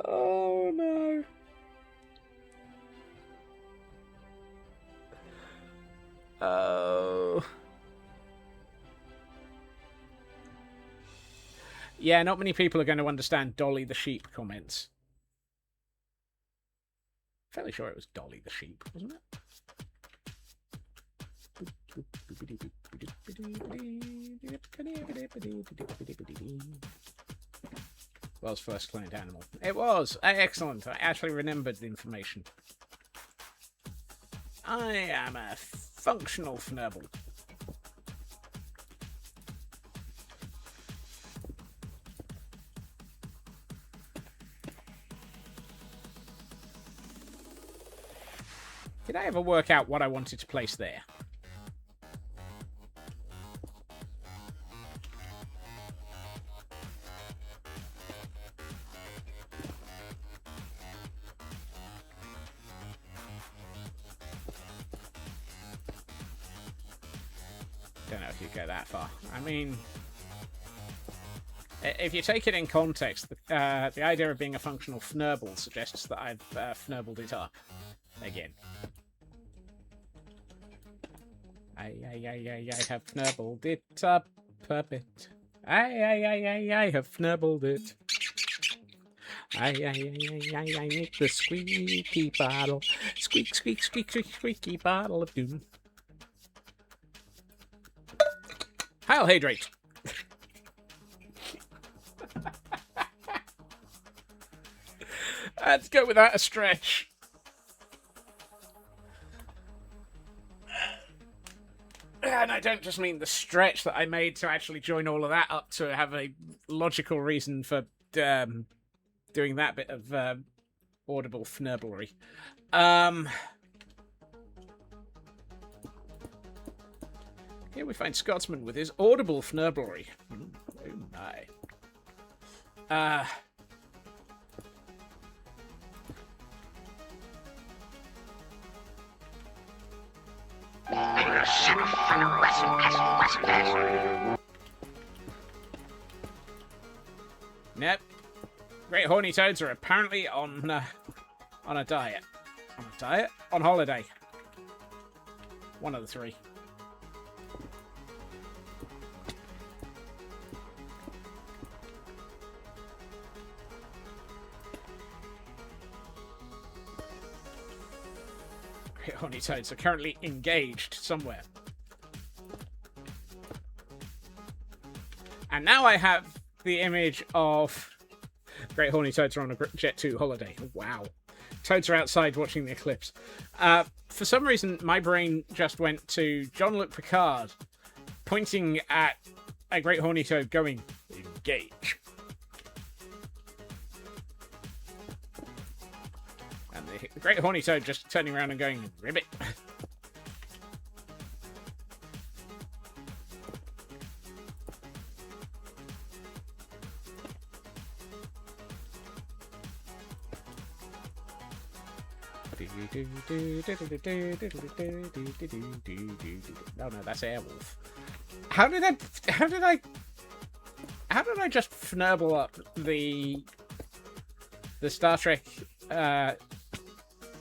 Oh, no. Oh. Yeah, not many people are going to understand Dolly the Sheep comments. Fairly sure it was Dolly the Sheep, wasn't it? World's first cloned animal. It was! Excellent. I actually remembered the information. I am a functional fnurble. Did I ever work out what I wanted to place there? Don't know if you go that far. I mean, if you take it in context, the idea of being a functional fnurble suggests that I've fnurbled it up again. I have fnurbled it up a bit. I have fnurbled it. I make the squeaky bottle. Squeak, squeak, squeak, squeak, squeaky bottle of doom. Heil hydrate. Let's go without a stretch. And I don't just mean the stretch that I made to actually join all of that up to have a logical reason for doing that bit of audible fnurblery. Here we find Scotsman with his audible fnurblery. Oh my. Nope. Great horny toads are apparently on a diet. On a diet? On holiday. One of the three. Great horny toads are currently engaged somewhere. And now I have the image of great horny toads are on a Jet 2 holiday. Wow. Toads are outside watching the eclipse. For some reason, my brain just went to Jean-Luc Picard pointing at a great horny toad going, engage. And the great horny toad just turning around and going, ribbit. Oh no, that's Airwolf. How did I just fnurble up the Star Trek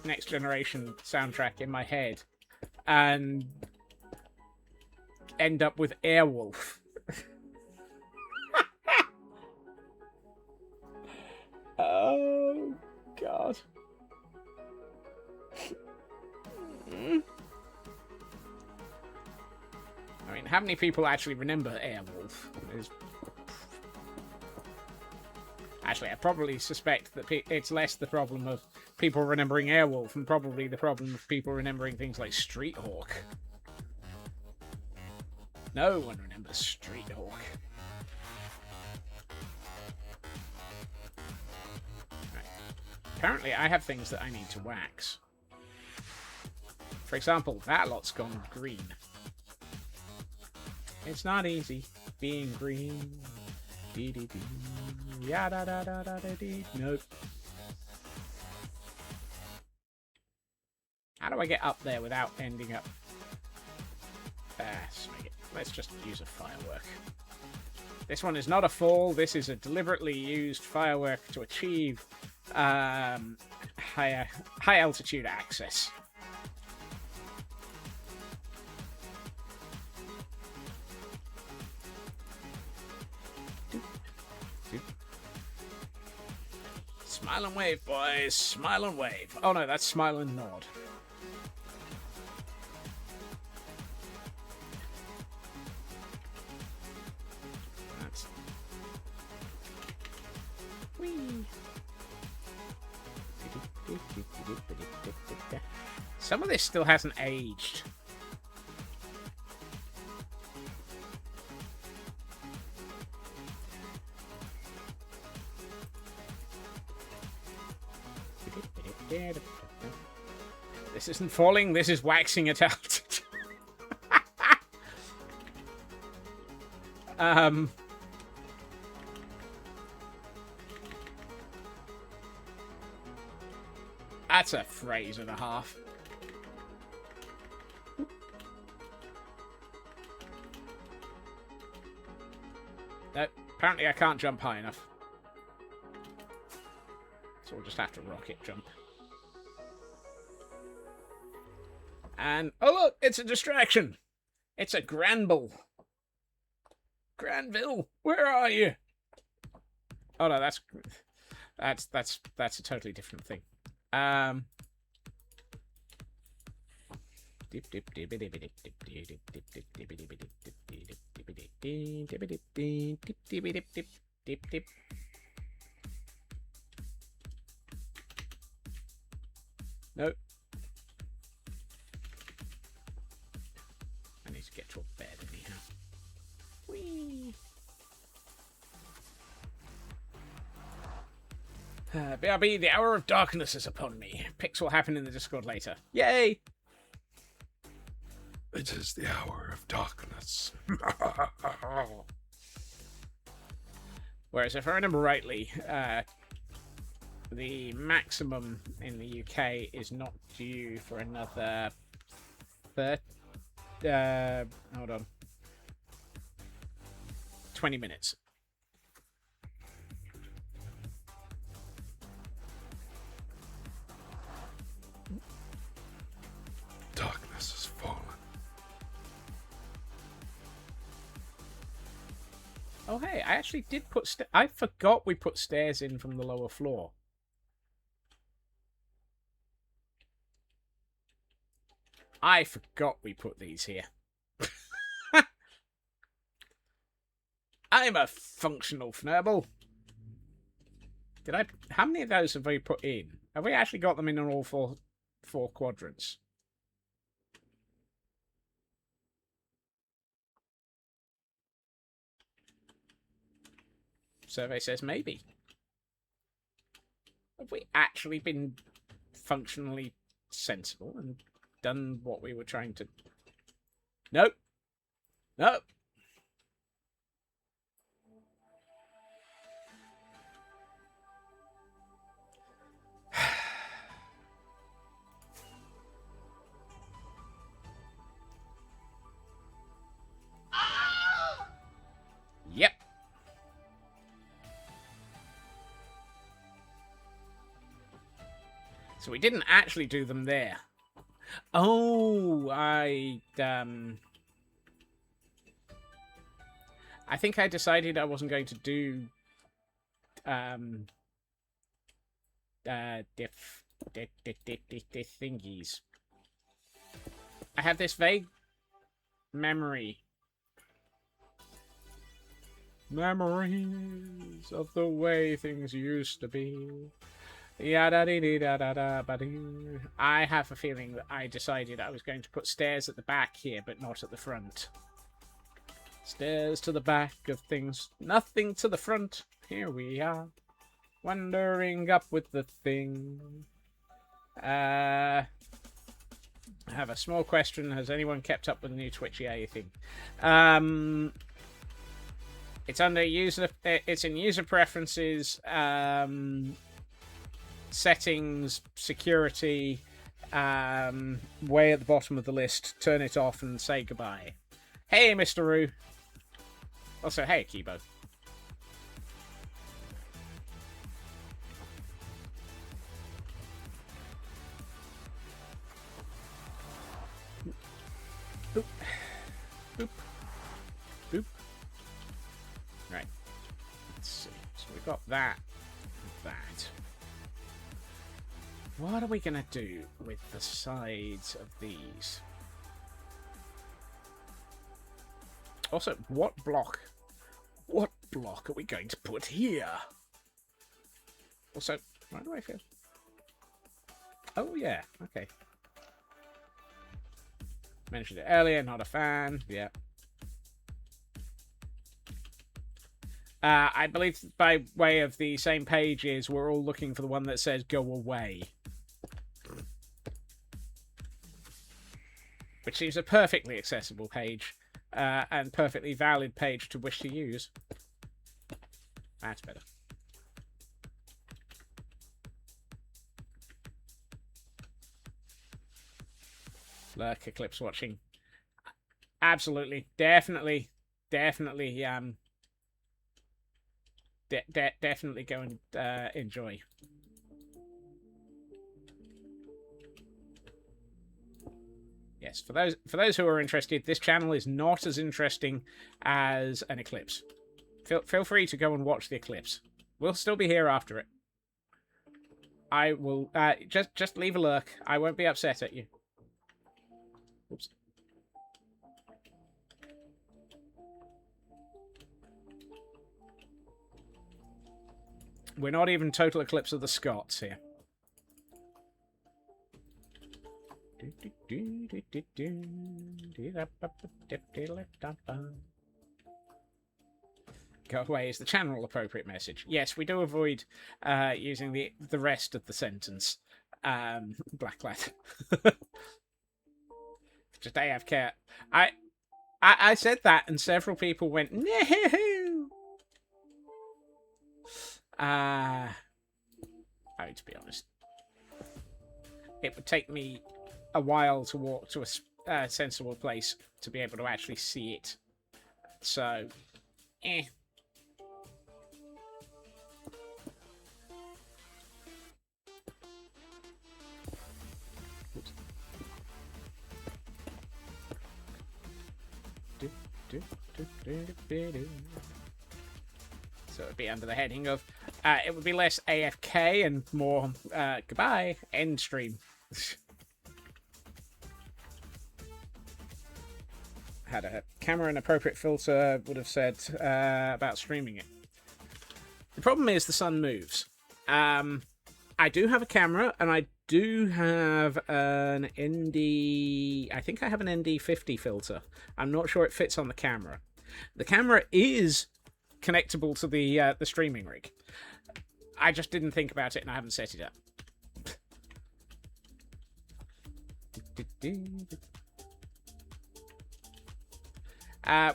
Next Generation soundtrack in my head and end up with Airwolf? Oh God. I mean, how many people actually remember Airwolf? Actually, I probably suspect that it's less the problem of people remembering Airwolf and probably the problem of people remembering things like Street Hawk. No one remembers Street Hawk. Right. Apparently, I have things that I need to wax. For example, that lot's gone green. It's not easy being green. Dee dee dee. Ya da da da da da dee. Nope. How do I get up there without ending up? Let's just use a firework. This one is not a fall. This is a deliberately used firework to achieve high altitude access. Smile and wave, boys. Smile and wave. Oh no, that's smile and nod. Whee! Some of this still hasn't aged. This isn't falling, this is waxing it out. That's a phrase and a half. No, apparently I can't jump high enough. So we'll just have to rocket jump. And, oh look, it's a distraction. It's a Granville. Granville, where are you? Oh no, that's a totally different thing. Nope. I need to get to a bed anyhow. Whee! BRB, the hour of darkness is upon me. Pics will happen in the Discord later. Yay! It is the hour of darkness. Whereas, if I remember rightly, the maximum in the UK is not due for another... hold on. 20 minutes. Darkness has fallen. Oh, hey, I actually did put... I forgot we put stairs in from the lower floor. I forgot we put these here. I'm a functional fnurble. Did I... How many of those have we put in? Have we actually got them in all four quadrants? Survey says maybe. Have we actually been functionally sensible and done what we were trying to... Nope. Nope. Yep. So we didn't actually do them there. Oh, I think I decided I wasn't going to do thingies. I have this vague memories of the way things used to be. I have a feeling that I decided I was going to put stairs at the back here, but not at the front. Stairs to the back of things, nothing to the front. Here we are, wandering up with the thing. I have a small question. Has anyone kept up with the new Twitch EA thing? It's under user. It's in user preferences, settings, security. Way at the bottom of the list. Turn it off and say goodbye. Hey, Mr. Roo. Also, hey, Kibo. Boop. Boop. Boop. Right. Let's see. So we've got that. That. What are we going to do with the sides of these? Also, what block are we going to put here? Also, why do I feel? Oh yeah, okay. Mentioned it earlier. Not a fan. Yeah. I believe by way of the same pages, we're all looking for the one that says "Go away," which seems a perfectly accessible page and perfectly valid page to wish to use. That's better. Lurk, Eclipse watching. Absolutely, definitely, definitely, definitely go and enjoy. Yes, for those who are interested, this channel is not as interesting as an eclipse. Feel free to go and watch the eclipse. We'll still be here after it. I will just leave a lurk. I won't be upset at you. Oops. We're not even total eclipse of the Scots here. Go away is the channel appropriate message. Yes, we do avoid using the rest of the sentence. Black lad. Just AFK. I said that and several people went no. I mean, to be honest, it would take me a while to walk to a sensible place to be able to actually see it. So, eh. So it would be under the heading of it would be less AFK and more goodbye, end stream. Had a camera and appropriate filter would have said about streaming it. The problem is the sun moves. I do have a camera and I do have an ND. I think I have an ND50 filter. I'm not sure it fits on the camera. The camera is connectable to the streaming rig. I just didn't think about it and I haven't set it up.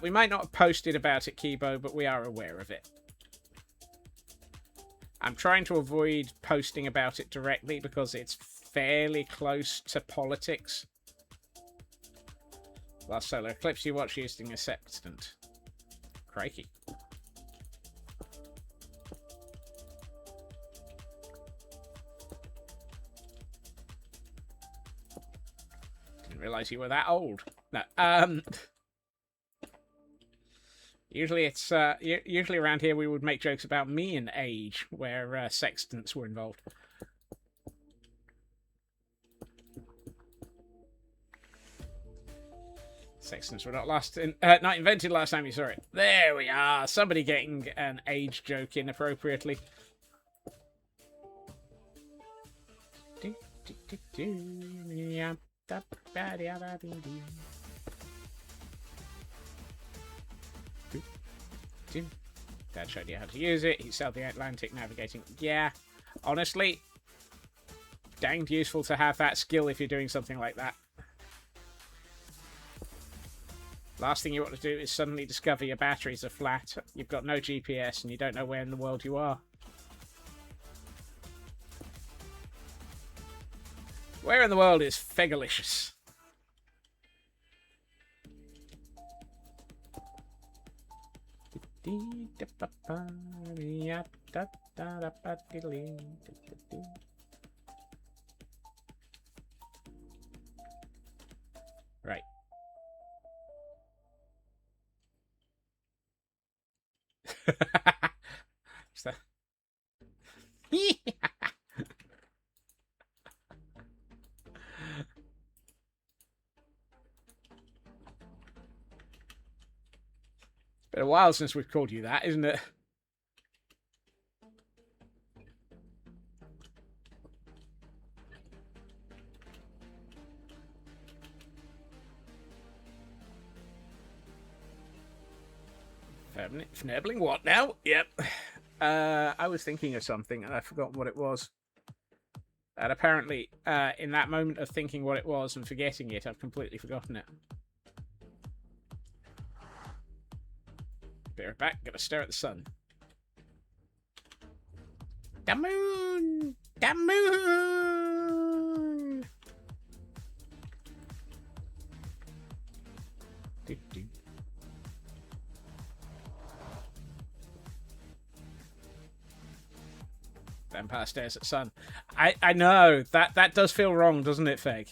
We might not have posted about it, Kibo, but we are aware of it. I'm trying to avoid posting about it directly because it's fairly close to politics. Last solar eclipse you watched using a sextant. Crikey. Didn't realise you were that old. No. Usually it's usually around here we would make jokes about me and age, where sextants were involved. Sextants were not invented last time you saw it. There we are. Somebody getting an age joke inappropriately. Dad showed you how to use it. He sailed the Atlantic navigating. Yeah, honestly, danged useful to have that skill if you're doing something like that. Last thing you want to do is suddenly discover your batteries are flat, you've got no GPS, and you don't know where in the world you are. Where in the world is Fegalicious? Right. So... It's been a while since we've called you that, isn't it? Fnebling what now? Yep. I was thinking of something and I've forgotten what it was. And apparently, in that moment of thinking what it was and forgetting it, I've completely forgotten it. Be right back. Gotta stare at the sun. The moon! The moon! Do-do. Vampire stares at sun. I know. That does feel wrong, doesn't it, Feg?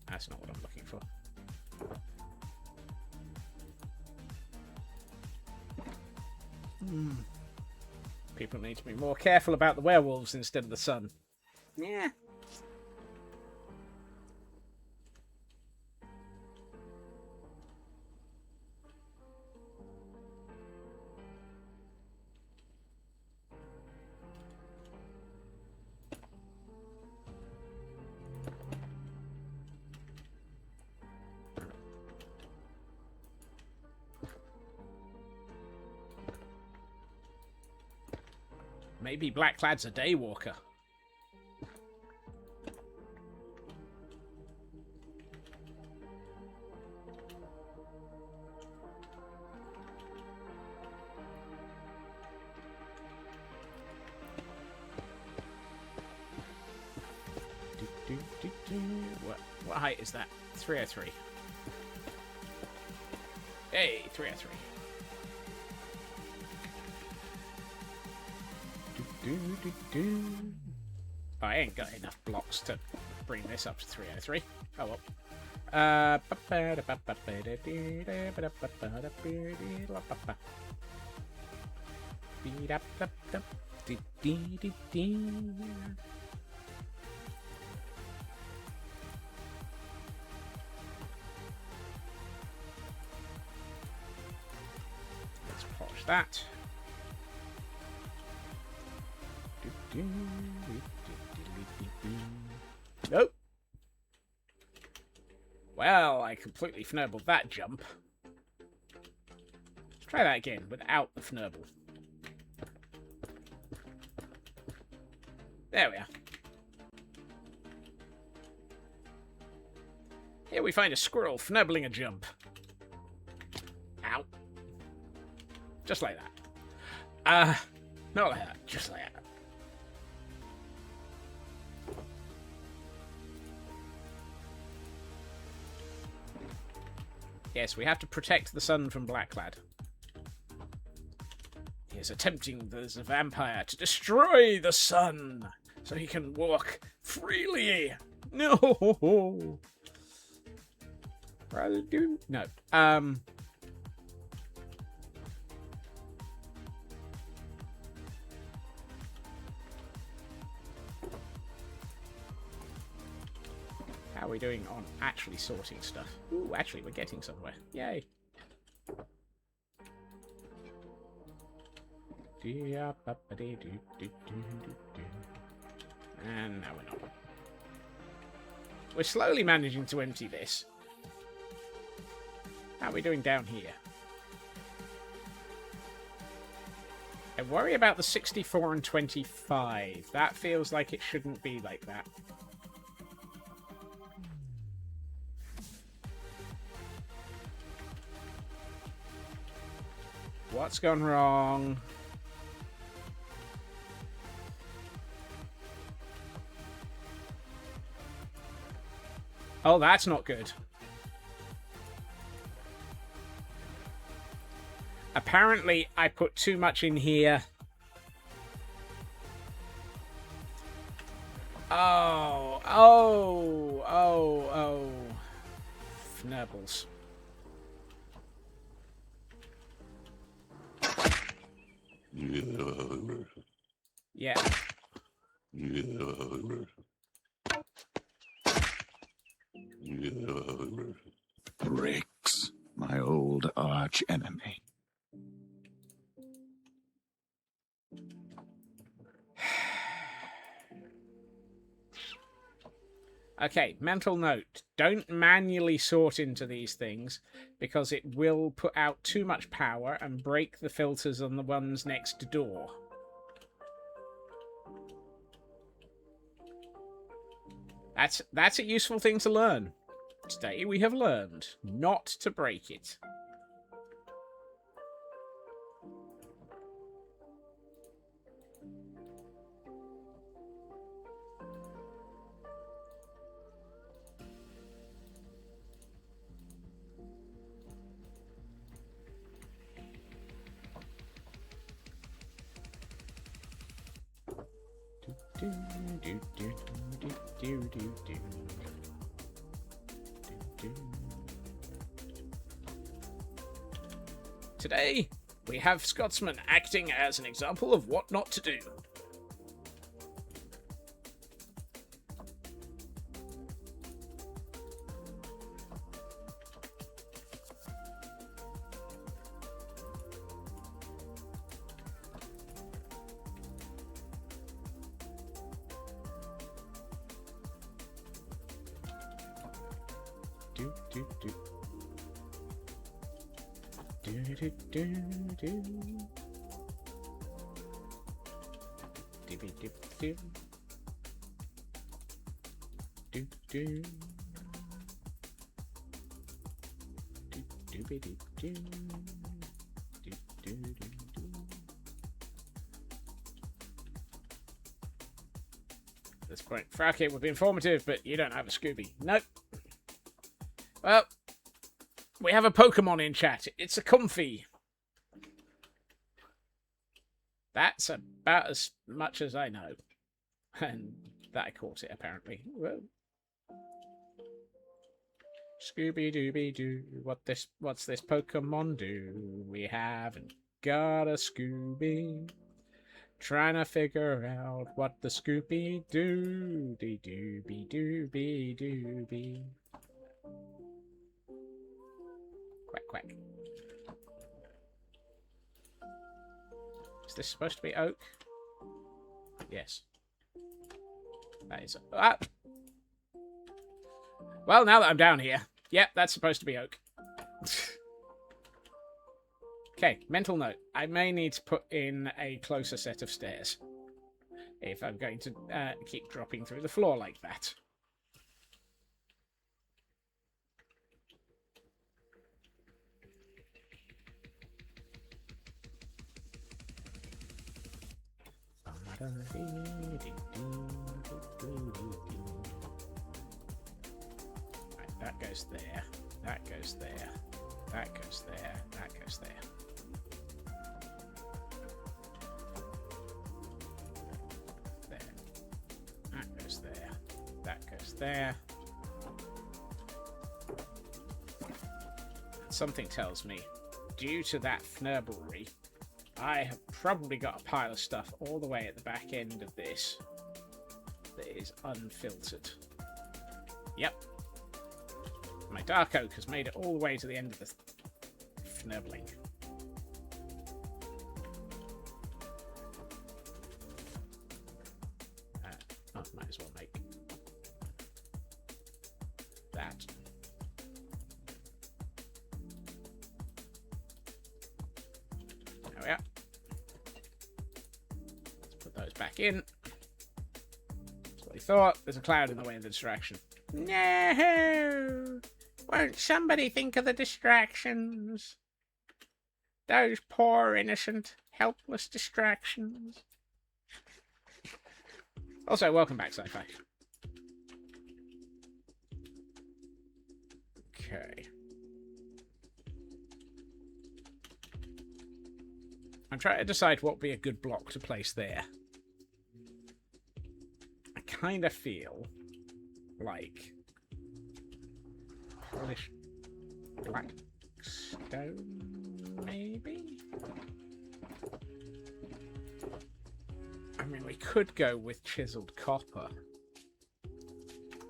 That's not what I'm looking for. People need to be more careful about the werewolves instead of the sun. Yeah. Maybe Blackclad's a daywalker. What height is that? 303. Hey, 303. I ain't got enough blocks to bring this up to 303. Oh well. Let's polish that. Nope. Well, I completely fnurbled that jump. Let's try that again without the fnurble. There we are. Here we find a squirrel fnurbling a jump. Ow. Just like that. Not like that, just like that. Yes, we have to protect the sun from Blackclad. He is attempting as a vampire to destroy the sun so he can walk freely. No. Rather do no. How are we doing on actually sorting stuff? Ooh, actually, we're getting somewhere. Yay. And now we're not. We're slowly managing to empty this. How are we doing down here? I worry about the 64 and 25. That feels like it shouldn't be like that. What's gone wrong? Oh, that's not good. Apparently, I put too much in here. Oh. Fnurbles. Yeah. Bricks, my old arch enemy. Okay, mental note. Don't manually sort into these things, because it will put out too much power and break the filters on the ones next door. That's a useful thing to learn. Today we have learned not to break it. Today, we have Scotsman acting as an example of what not to do. At this point, frack it would be informative, but you don't have a Scooby. Nope. Well, we have a Pokemon in chat. It's a Comfy. That's about as much as I know. And that I caught it, apparently. Whoa. Scooby-Dooby-Doo. What's this Pokemon do? We haven't got a Scooby. Trying to figure out what the Scooby do. Dooby-Dooby-Dooby. Quack, quack. Is this supposed to be oak? Yes. That is... Ah! Well, now that I'm down here. Yep, that's supposed to be oak. Okay, mental note. I may need to put in a closer set of stairs if I'm going to keep dropping through the floor like that. Right, that goes there. That goes there. That goes there. That goes there. There. That goes there. That goes there. Something tells me, due to that fnurblery, I have probably got a pile of stuff all the way at the back end of this that is unfiltered. Yep. My dark oak has made it all the way to the end of the fnurbling. Might as well make that. There we are. Let's put those back in. That's what he thought. There's a cloud in the way of the distraction. No! Won't somebody think of the distractions? Those poor, innocent, helpless distractions. Also, welcome back, Sci-Fi. Okay. I'm trying to decide what would be a good block to place there. I kind of feel like polished black stone, maybe? I mean, we could go with chiseled copper.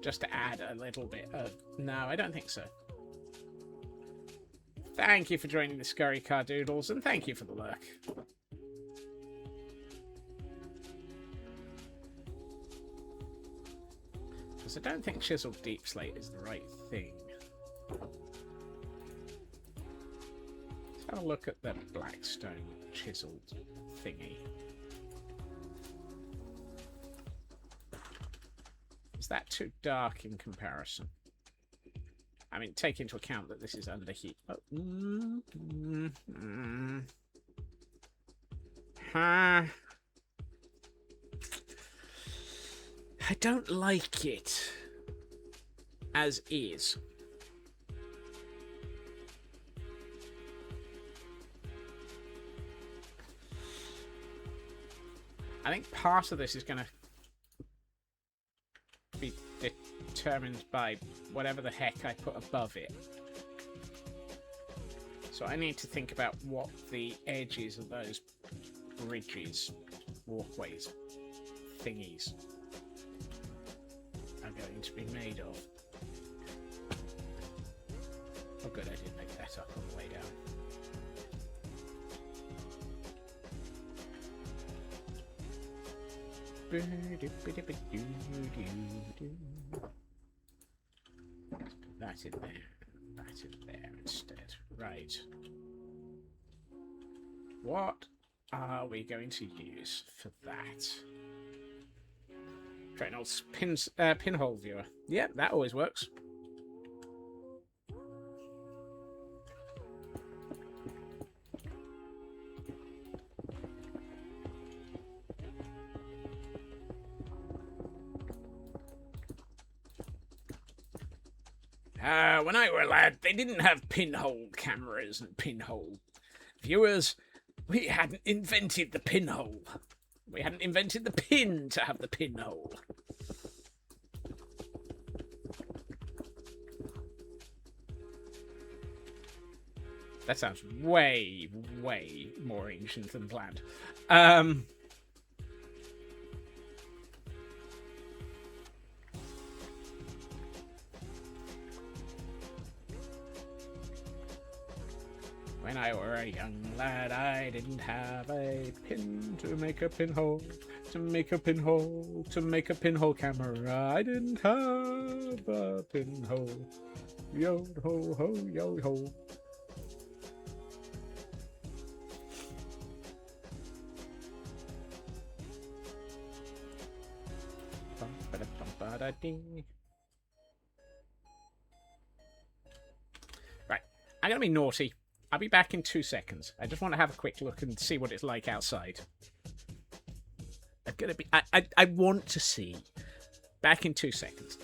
Just to add a little bit of... No, I don't think so. Thank you for joining the Scurry Car Doodles, and thank you for the lurk. Because I don't think chiseled deep slate is the right thing. Let's have a look at the blackstone chiseled thingy. Is that too dark in comparison? I mean, take into account that this is under heat. Oh. I don't like it as is. I think part of this is going to be determined by whatever the heck I put above it. So I need to think about what the edges of those bridges, walkways, thingies are going to be made of. Oh good, I did pick that up on the way down. That in there. That in there instead. Right. What are we going to use for that? Reynolds pinhole viewer. Yeah, that always works. When I were a lad, they didn't have pinhole cameras and pinhole viewers. We hadn't invented the pinhole. We hadn't invented the pin to have the pinhole. That sounds way, way more ancient than planned. When I were a young lad, I didn't have a pin to make a pinhole, to make a pinhole, to make a pinhole camera. I didn't have a pinhole. Yo ho ho, yo ho. Right, I'm gonna be naughty. I'll be back in 2 seconds. I just want to have a quick look and see what it's like outside. I'm gonna be. I want to see. Back in 2 seconds.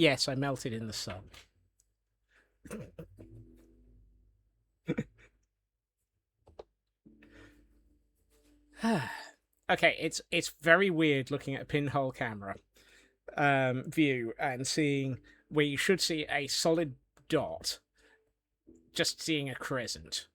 Yes, I melted in the sun. Okay, it's very weird looking at a pinhole camera view and seeing where you should see a solid dot, just seeing a crescent.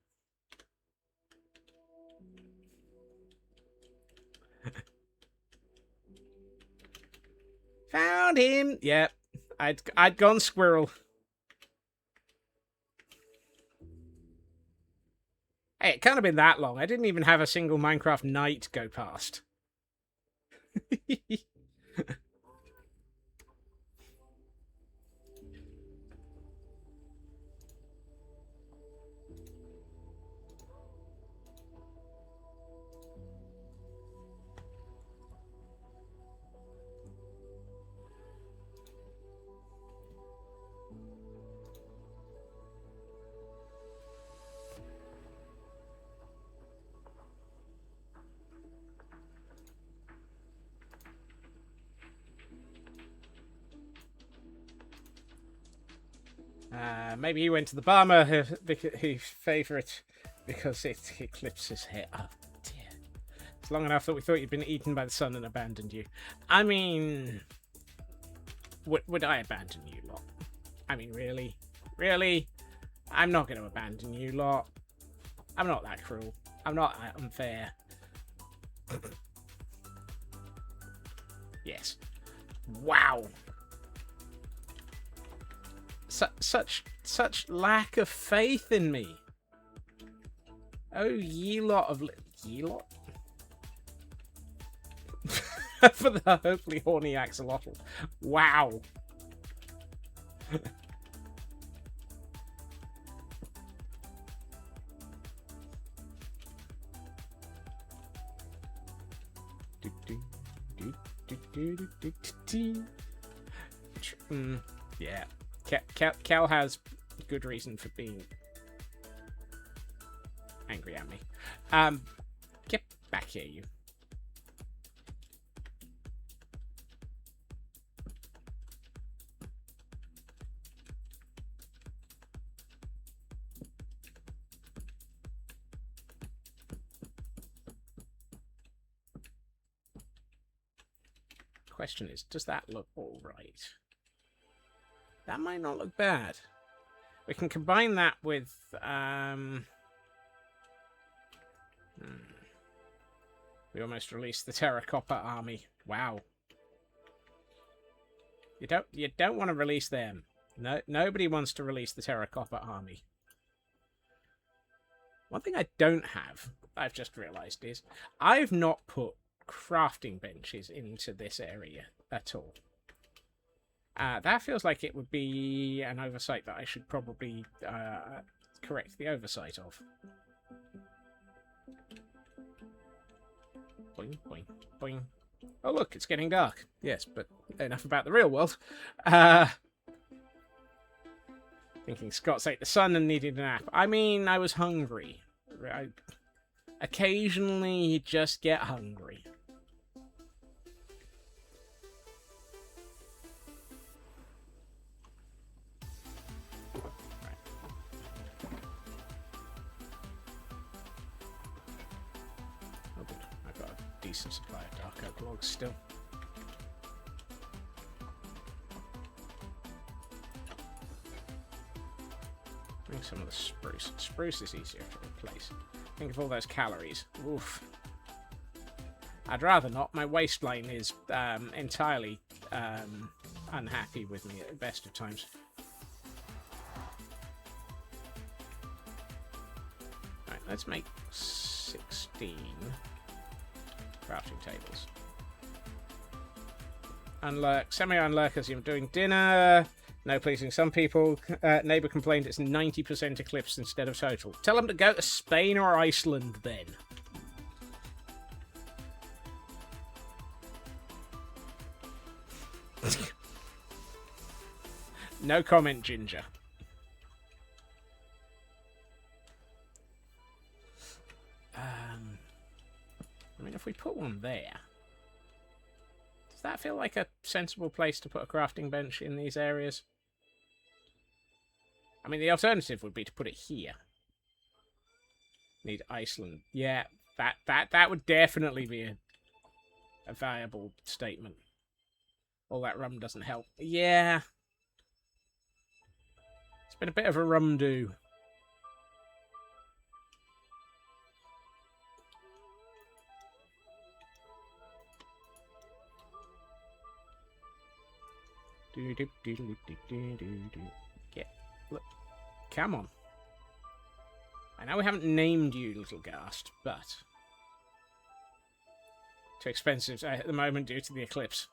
Found him. Yep, I'd gone squirrel. Hey, it can't have been that long. I didn't even have a single Minecraft night go past. Maybe he went to the barber who favourite because it clips his hair. Oh dear. It's long enough that we thought you'd been eaten by the sun and abandoned you. I mean, would I abandon you lot? I mean, really? Really? I'm not going to abandon you lot. I'm not that cruel. I'm not that unfair. Yes. Wow. Such lack of faith in me. Oh, ye lot of ye lot. For the hopefully horny axolotl. Wow. Yeah. Cal has good reason for being angry at me. Get back here, you. Question is, does that look all right? That might not look bad. We can combine that with we almost released the terracotta army. Wow. You don't want to release them. No, nobody wants to release the terracotta army. One thing I don't have, I've just realized, is I've not put crafting benches into this area at all. That feels like it would be an oversight that I should probably correct the oversight of. Boing, boing, boing. Oh look, it's getting dark. Yes, but enough about the real world. Thinking Scott's ate the sun and needed a nap. I mean, I was hungry. Occasionally, you just get hungry. Decent supply of dark oak logs still. Bring some of the spruce. Spruce is easier to replace. Think of all those calories. Oof. I'd rather not. My waistline is entirely unhappy with me at the best of times. Right, let's make 16 crafting tables. Unlurk, semi-unlurk as you're doing dinner. No pleasing some people. Neighbour complained it's 90% eclipsed instead of total. Tell them to go to Spain or Iceland then. No comment, Ginger. I mean, if we put one there, does that feel like a sensible place to put a crafting bench in these areas? I mean, the alternative would be to put it here. Need Iceland. Yeah, that would definitely be a viable statement. All that rum doesn't help. Yeah. It's been a bit of a rum do. Get, look, come on. I know we haven't named you, little ghast, but too expensive at the moment due to the eclipse.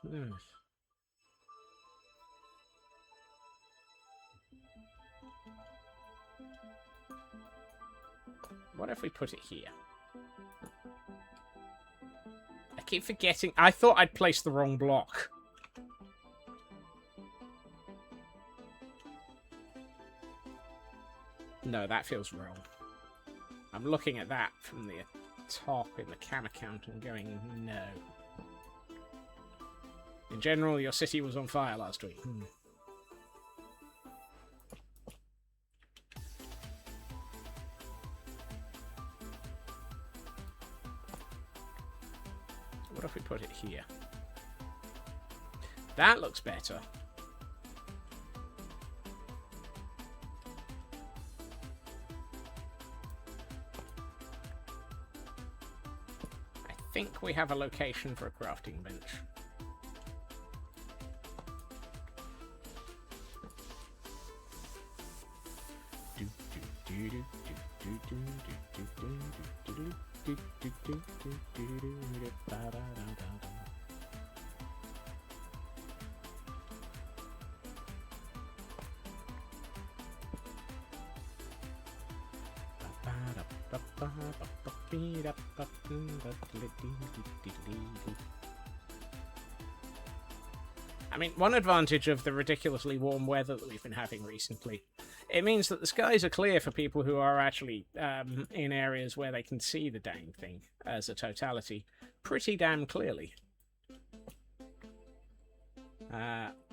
What if we put it here? I keep forgetting. I thought I'd placed the wrong block. No, that feels wrong. I'm looking at that from the top in the cam account and going, no. In general, your city was on fire last week. What if we put it here? That looks better. I think we have a location for a crafting bench. I mean, one advantage of the ridiculously warm weather that we've been having recently, it means that the skies are clear for people who are actually in areas where they can see the dang thing as a totality pretty damn clearly.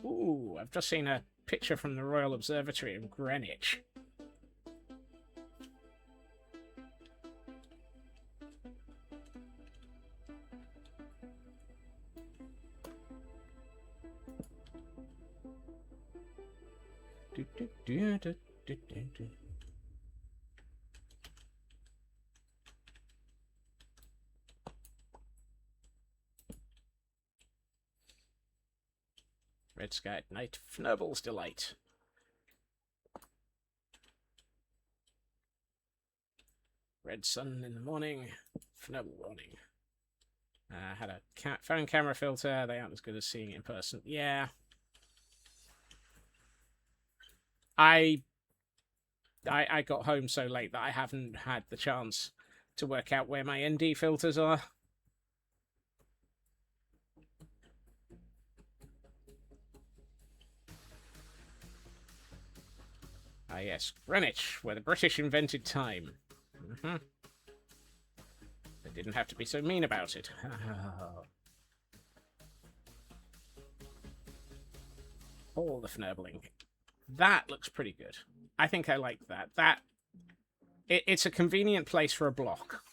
Ooh, I've just seen a picture from the Royal Observatory of Greenwich. Red sky at night, Fnoble's delight. Red sun in the morning, Fnoble warning. Had a phone camera filter, they aren't as good as seeing it in person. Yeah. I got home so late that I haven't had the chance to work out where my ND filters are. Ah yes, Greenwich, where the British invented time. They didn't have to be so mean about it. All the fnurbling. That looks pretty good. I think I like that. It's a convenient place for a block.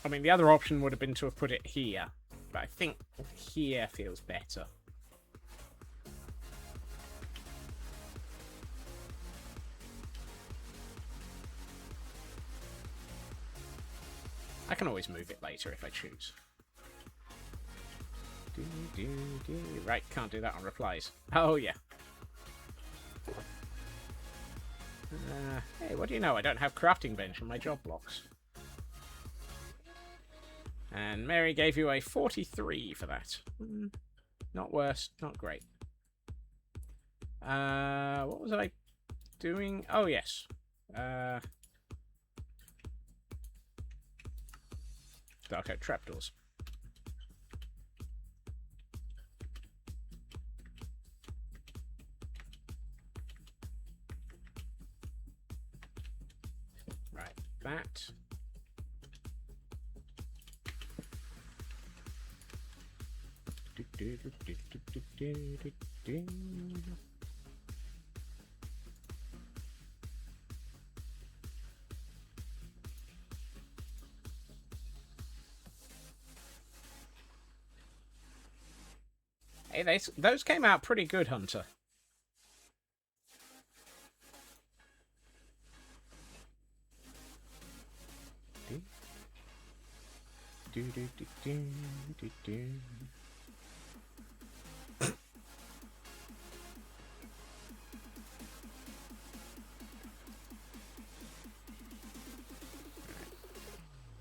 I mean, the other option would have been to have put it here, but I think here feels better. I can always move it later if I choose. Right, can't do that on replies. Oh, yeah. Hey, what do you know? I don't have crafting bench on my job blocks. And Mary gave you a 43 for that. Not worse, not great. What was I doing? Oh, yes. Dark oak trapdoors. that. Hey, those came out pretty good, Hunter. Did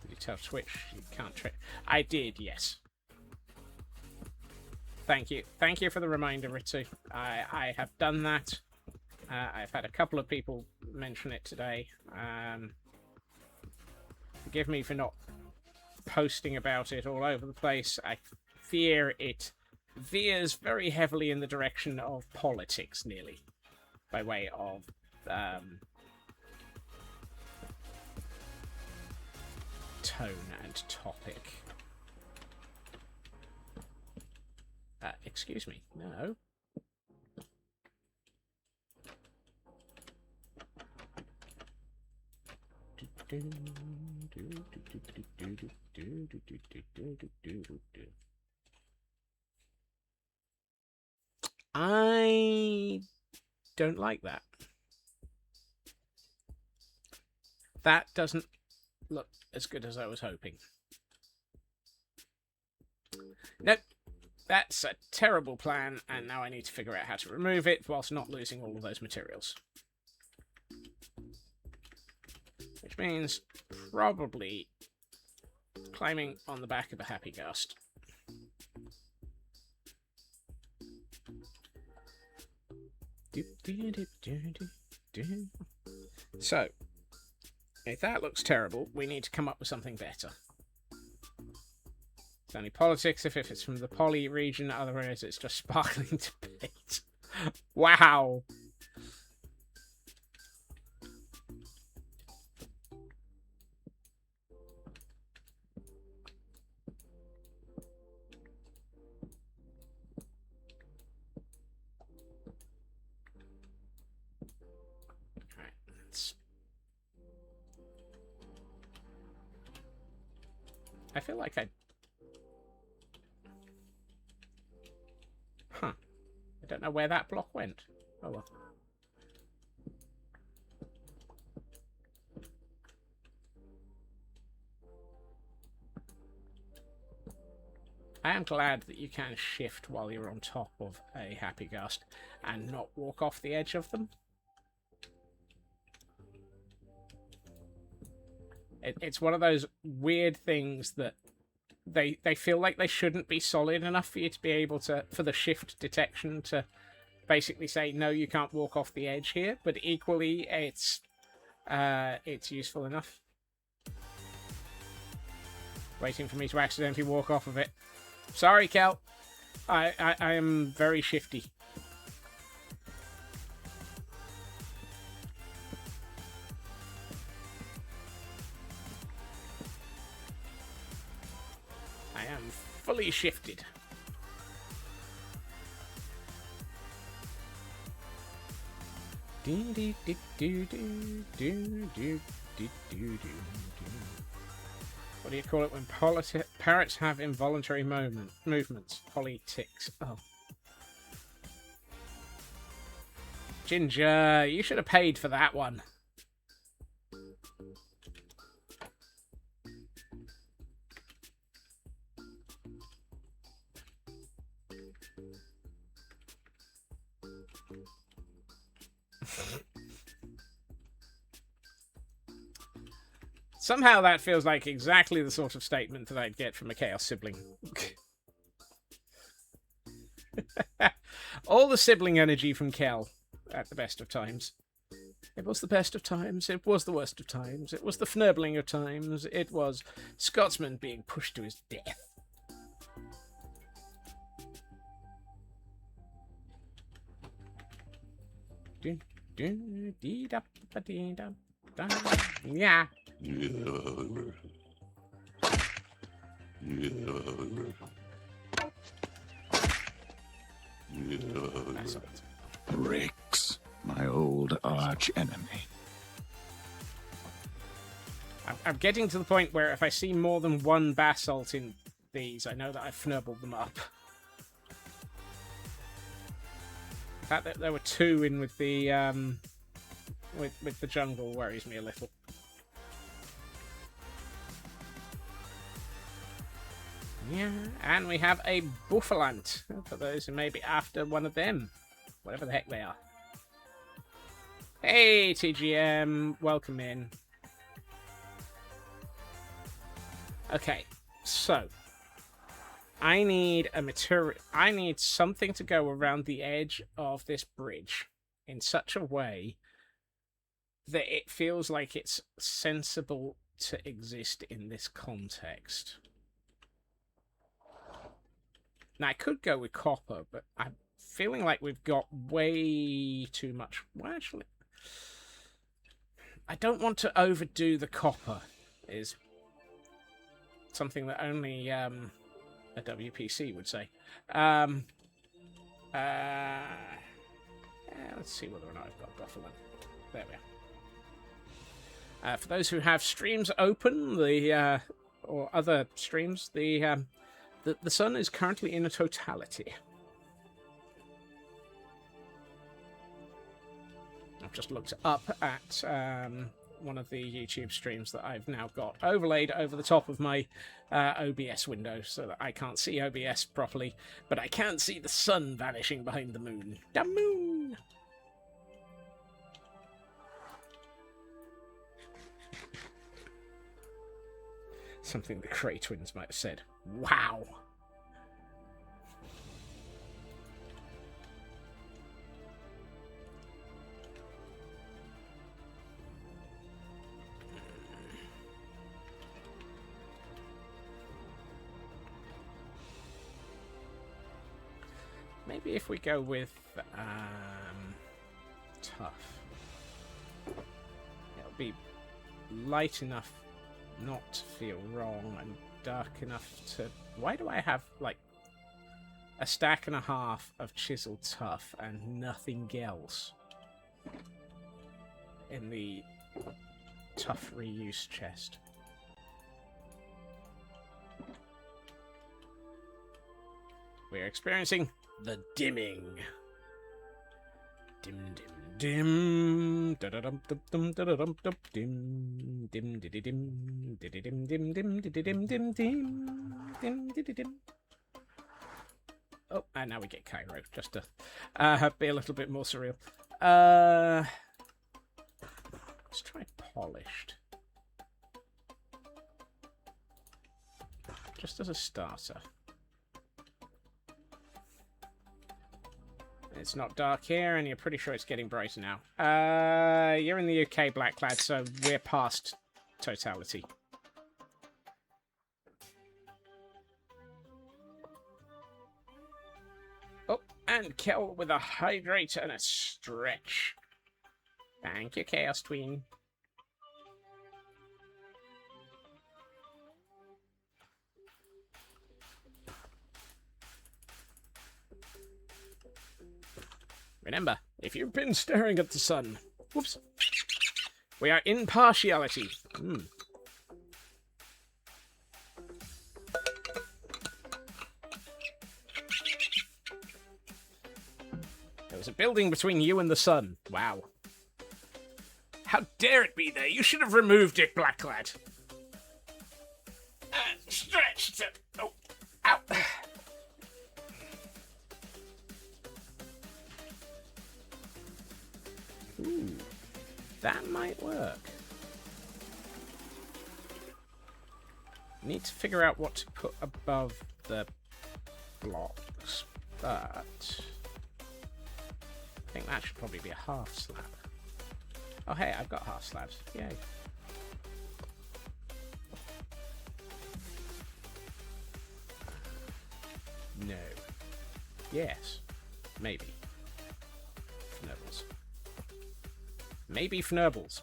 you tell Twitch you can't trick? I did, yes. Thank you. Thank you for the reminder, Ritsu. I have done that. I've had a couple of people mention it today. Forgive me for not posting about it all over the place. I fear it veers very heavily in the direction of politics, nearly, by way of tone and topic. Excuse me, no. I don't like that. That doesn't look as good as I was hoping. Nope. That's a terrible plan, and now I need to figure out how to remove it whilst not losing all of those materials. Which means probably climbing on the back of a happy gust. So, if that looks terrible, we need to come up with something better. It's only politics if it's from the poly region, otherwise it's just sparkling debate. Wow! Alright, I feel like I... Huh. I don't know where that block went. Oh well. I am glad that you can shift while you're on top of a happy gust and not walk off the edge of them. It's one of those weird things that they feel like they shouldn't be solid enough for you to be able to, for the shift detection to basically say, no, you can't walk off the edge here, but equally it's useful enough. Waiting for me to accidentally walk off of it. Sorry, Kel. I am very shifty. I am fully shifted. What do you call it when parrots have involuntary movements? Politics. Oh. Ginger, you should have paid for that one. Somehow that feels like exactly the sort of statement that I'd get from a Chaos sibling. All the sibling energy from Kel at the best of times. It was the best of times. It was the worst of times. It was the fnurbling of times. It was Scotsman being pushed to his death. Yeah. Excellent. Bricks, my old arch enemy. I'm getting to the point where if I see more than one basalt in these, I know that I've fnurbled them up. The fact that there were two in with the with the jungle worries me a little. Yeah, and we have a buffalant for those who may be after one of them, whatever the heck they are. Hey, TGM, welcome in. Okay, so I need a material. I need something to go around the edge of this bridge in such a way that it feels like it's sensible to exist in this context. Now, I could go with copper, but I'm feeling like we've got way too much. Well, actually, I don't want to overdo the copper, is something that only a WPC would say. Let's see whether or not I've got Buffalo. There we are. For those who have streams open, or other streams, the sun is currently in a totality. I've just looked up at one of the YouTube streams that I've now got overlaid over the top of my OBS window so that I can't see OBS properly, but I can see the sun vanishing behind the moon. The moon! Something the Cray twins might have said. Wow! Maybe if we go with tough, it'll be light enough not to feel wrong and dark enough to... Why do I have like a stack and a half of chiseled tough and nothing else in the tough reuse chest? We're experiencing the dimming. Dim dim dim. Da da dum dum dum da da dum dum dim dim diddy dim diddy dim dim dim diddy dim dim dim dim diddy dim. Oh, and now we get Cairo, just to be a little bit more surreal. Let's try polished. Just as a starter. It's not dark here, and you're pretty sure it's getting brighter now. You're in the UK, Blacklad, so we're past totality. Oh, and Kel with a hydrate and a stretch. Thank you, Chaos Tween. Remember, if you've been staring at the sun, whoops, we are in partiality. There was a building between you and the sun. Wow. How dare it be there? You should have removed it, Blacklad. Stretched. Oh, ow. Ooh, that might work. Need to figure out what to put above the blocks, but I think that should probably be a half slab. Oh hey, I've got half slabs. Yay. No. Yes. Maybe. Fnurbles. Maybe Fnurbles.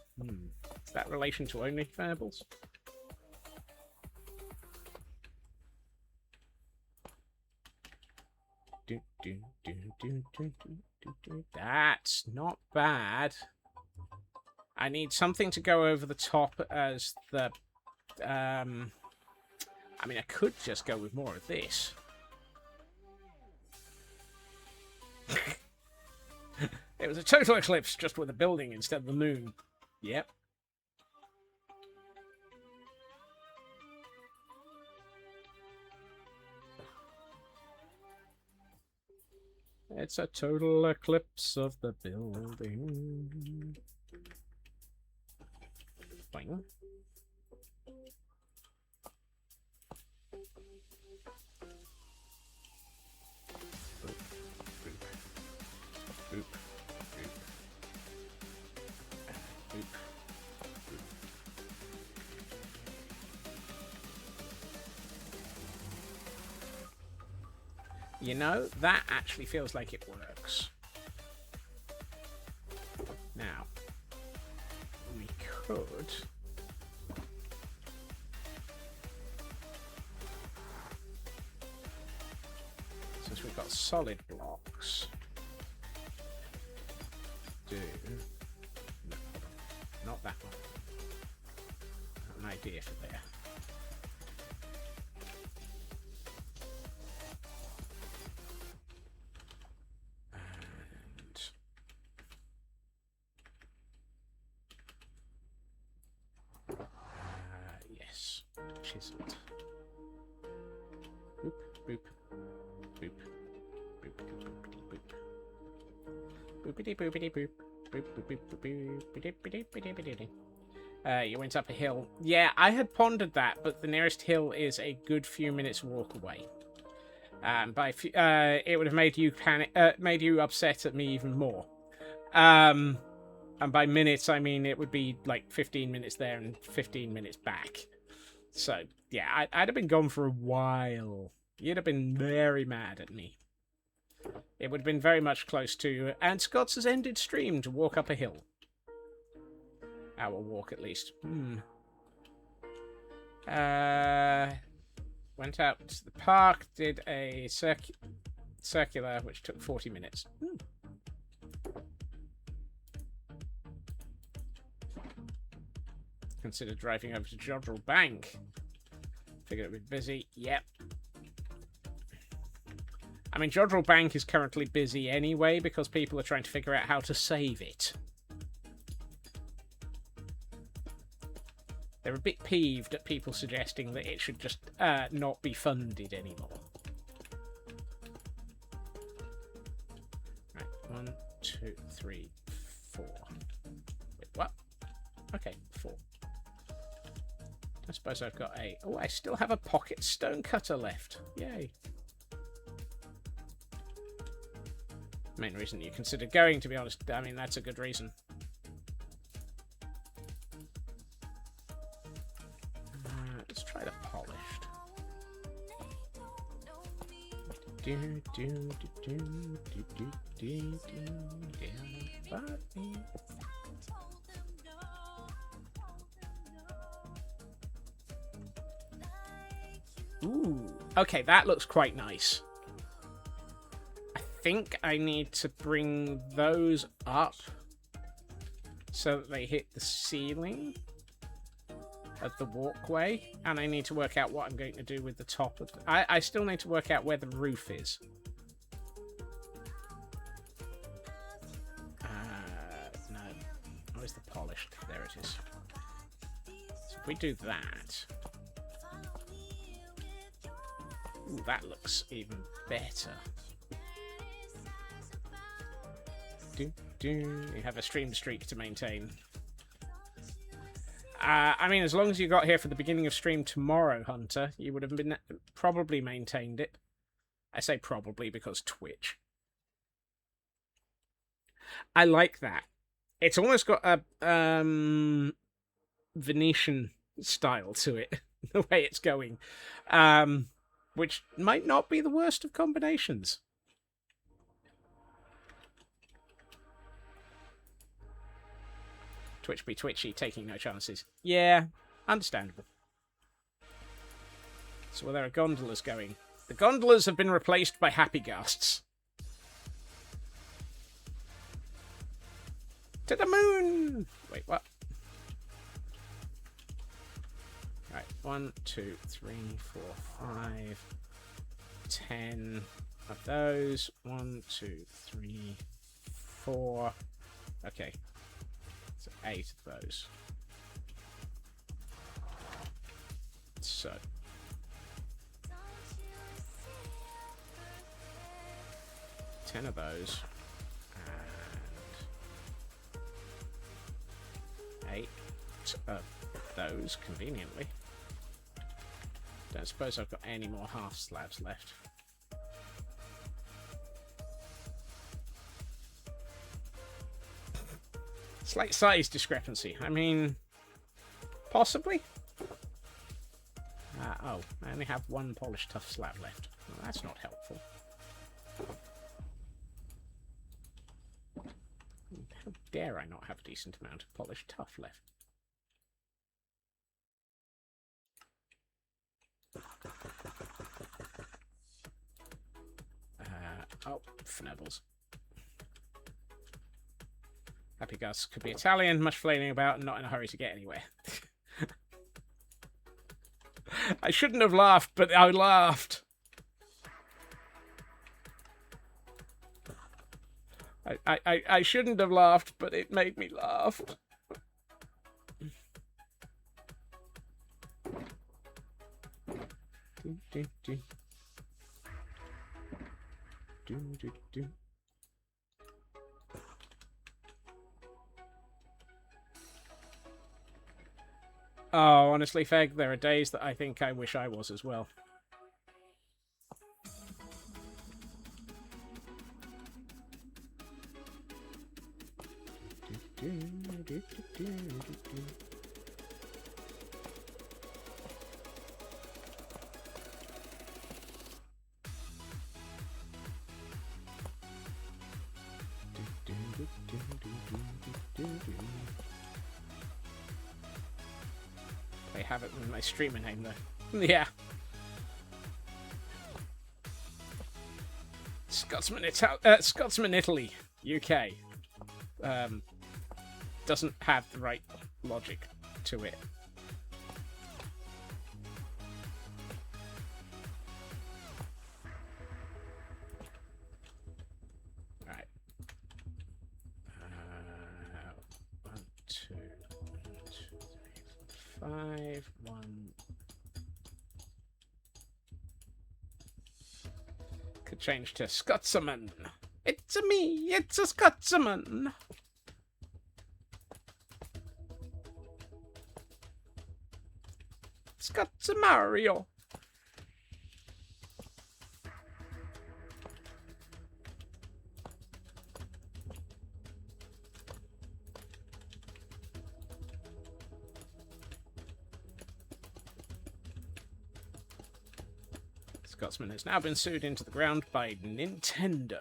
that relation to only variables? That's not bad. I need something to go over the top as the... I mean, I could just go with more of this. It was a total eclipse, just with a building instead of the moon. Yep. It's a total eclipse of the building. Boing. Boop. Boop. You know, that actually feels like it works. Now, we could... Since we've got solid blocks... No, not that one. I've got an idea for there. Yes, chiseled. Boop, boop, boop, boop, boop, boop. Boopity boopity boop. Boop boop boop boop boop. You went up a hill. Yeah, I had pondered that, but the nearest hill is a good few minutes walk away. It would have made you made you upset at me even more. And by minutes, I mean it would be like 15 minutes there and 15 minutes back. So yeah, I'd have been gone for a while. You'd have been very mad at me. It would have been very much close to, and Scott's has ended stream to walk up a hill. Our walk, at least. Went out to the park, did a circular, which took 40 minutes. Considered driving over to Jodrell Bank. Figured it would be busy. Yep. I mean, Jodrell Bank is currently busy anyway because people are trying to figure out how to save it. They're a bit peeved at people suggesting that it should just not be funded anymore. Right, 1, 2, 3, 4. Wait, what? Okay, 4. I suppose I've got a... Oh, I still have a pocket stonecutter left. Yay. Main reason you consider going, to be honest. I mean, that's a good reason. Let's try the polished. Ooh, okay, that looks quite nice. I think I need to bring those up so that they hit the ceiling of the walkway, and I need to work out what I'm going to do with the top of I still need to work out where the roof is. No. Where's the polished? There it is. So if we do that... Ooh, that looks even better. You have a stream streak to maintain. I mean, as long as you got here for the beginning of stream tomorrow, Hunter, you would have been probably maintained it. I say probably because Twitch. I like that. It's almost got a Venetian style to it, the way it's going, which might not be the worst of combinations. Twitch be twitchy, taking no chances. Yeah, understandable. So where there are gondolas going. The gondolas have been replaced by happy ghasts. To the moon! Wait, what? Right, 1, 2, 3, 4, 5, 10 of those. 1, 2, 3, 4. Okay. So 8 of those. So 10 of those. And 8 of those, conveniently. Don't suppose I've got any more half slabs left. Slight size discrepancy. I mean, possibly. Oh, I only have one polished tough slab left. Well, that's not helpful. How dare I not have a decent amount of polished tough left? Oh, fnibbles. Happy Gus could be Italian, much flailing about, and not in a hurry to get anywhere. I shouldn't have laughed, but I laughed. I shouldn't have laughed, but it made me laugh. Oh, honestly, Feg, there are days that I think I wish I was as well. They have it in my streamer name, though. Yeah. Scotsman, Italy, UK. Doesn't have the right logic to it. Right. 1, 2, 3, 4, 5. 1. Could change to Scotsman. It's a me. It's a Scotsman. Scots Mario. Scotsman has now been sued into the ground by Nintendo.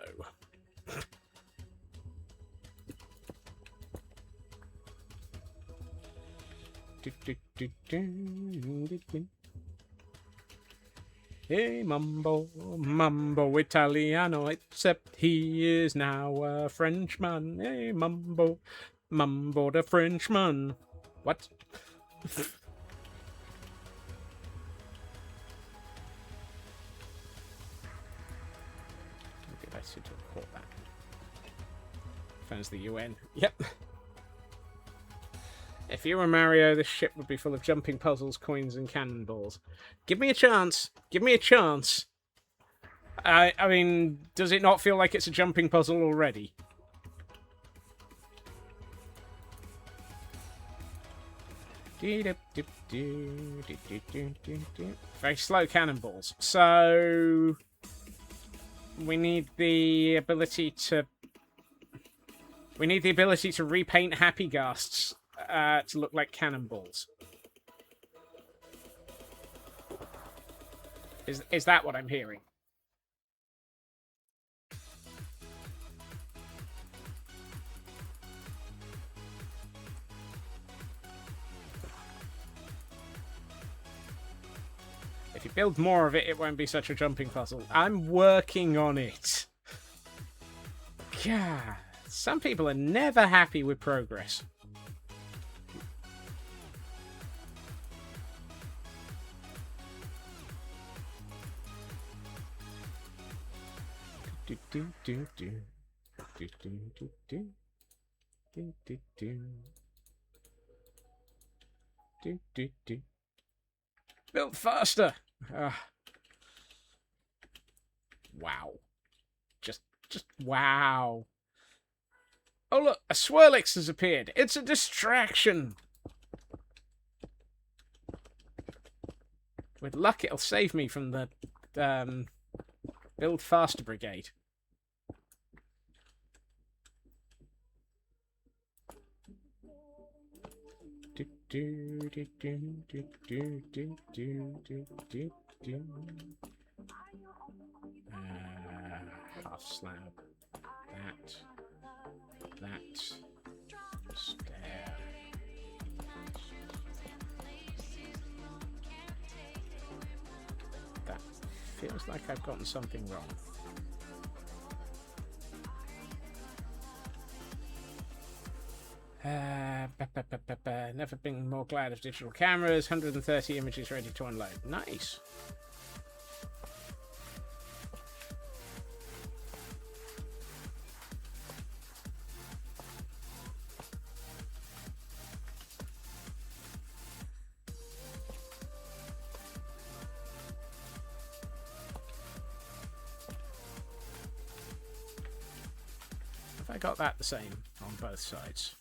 Hey, Mambo, Mambo Italiano, except he is now a Frenchman. Hey, Mambo, Mambo the Frenchman. What? Okay, I seem to have caught that. Phone's the UN. Yep. If you were Mario, this ship would be full of jumping puzzles, coins, and cannonballs. Give me a chance. Give me a chance. I mean, does it not feel like it's a jumping puzzle already? Very slow cannonballs. So we need the ability to repaint happy ghasts to look like cannonballs. Is that what I'm hearing? If you build more of it, it won't be such a jumping puzzle. I'm working on it. God, some people are never happy with progress. Do do do do do do do do do do do do do do. Build faster. Wow. Just wow. Oh look, a Swirlix has appeared. It's a distraction. With luck, it'll save me from the Build Faster Brigade. Do do do do do do do do do do do. Half slab. That. Stair. That feels like I've gotten something wrong. Never been more glad of digital cameras. 130 images ready to unload. Nice. Have I got that the same on both sides?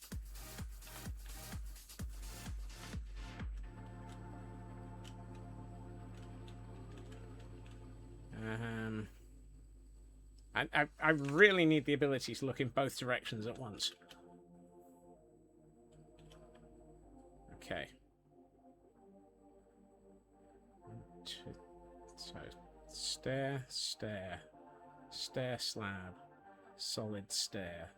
I really need the ability to look in both directions at once. Okay. So, stair, slab, solid stair.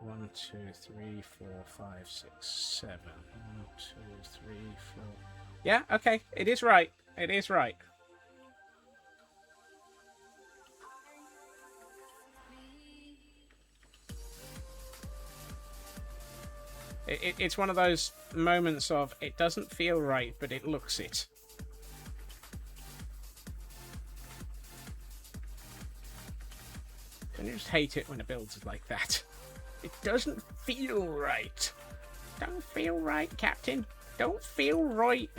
1, 2, 3, 4, 5, 6, 7. 1, 2, 3, 4. Yeah, okay. It is right. It is right. It's one of those moments of it doesn't feel right, but it looks it. Don't you just hate it when a build is like that? It doesn't feel right. Don't feel right, Captain. Don't feel right.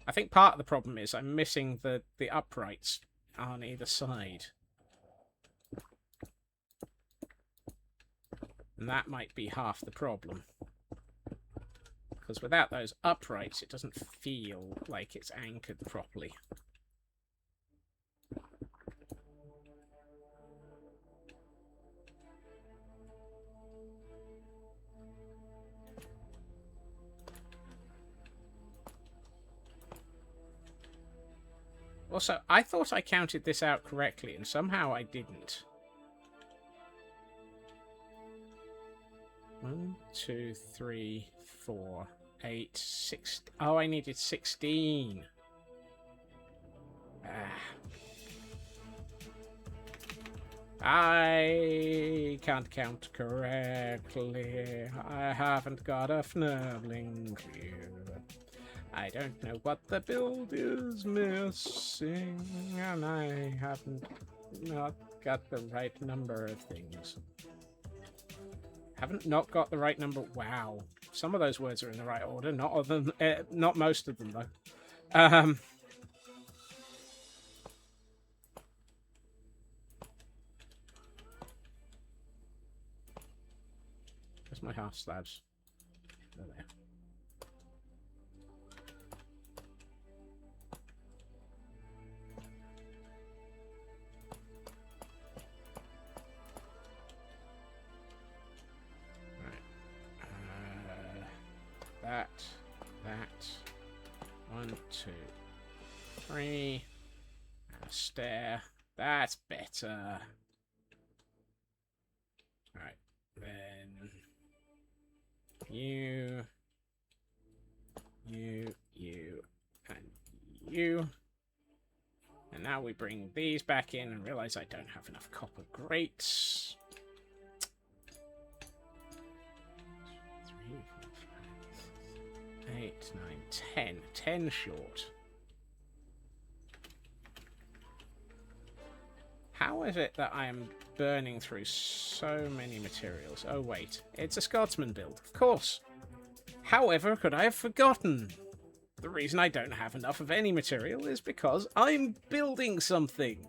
I think part of the problem is I'm missing the uprights on either side. And that might be half the problem. Because without those uprights, it doesn't feel like it's anchored properly. Also, I thought I counted this out correctly, and somehow I didn't. 1, 2, 3, 4, 8, 6. Oh, I needed 16. I can't count correctly. I haven't got a fnurbling clue. I don't know what the build is missing, and I haven't not got the right number of things. Haven't not got the right number. Wow, some of those words are in the right order. Not all of them. Not most of them though. Where's my half slabs? There they are. That. 1, 2. stair. That's better. Alright, then you, and you. And now we bring these back in and realize I don't have enough copper grates. 3, 4, 5, 8, 9, 10. 10 short. How is it that I am burning through so many materials? Oh wait, it's a Scotsman build, of course. However, could I have forgotten? The reason I don't have enough of any material is because I'm building something.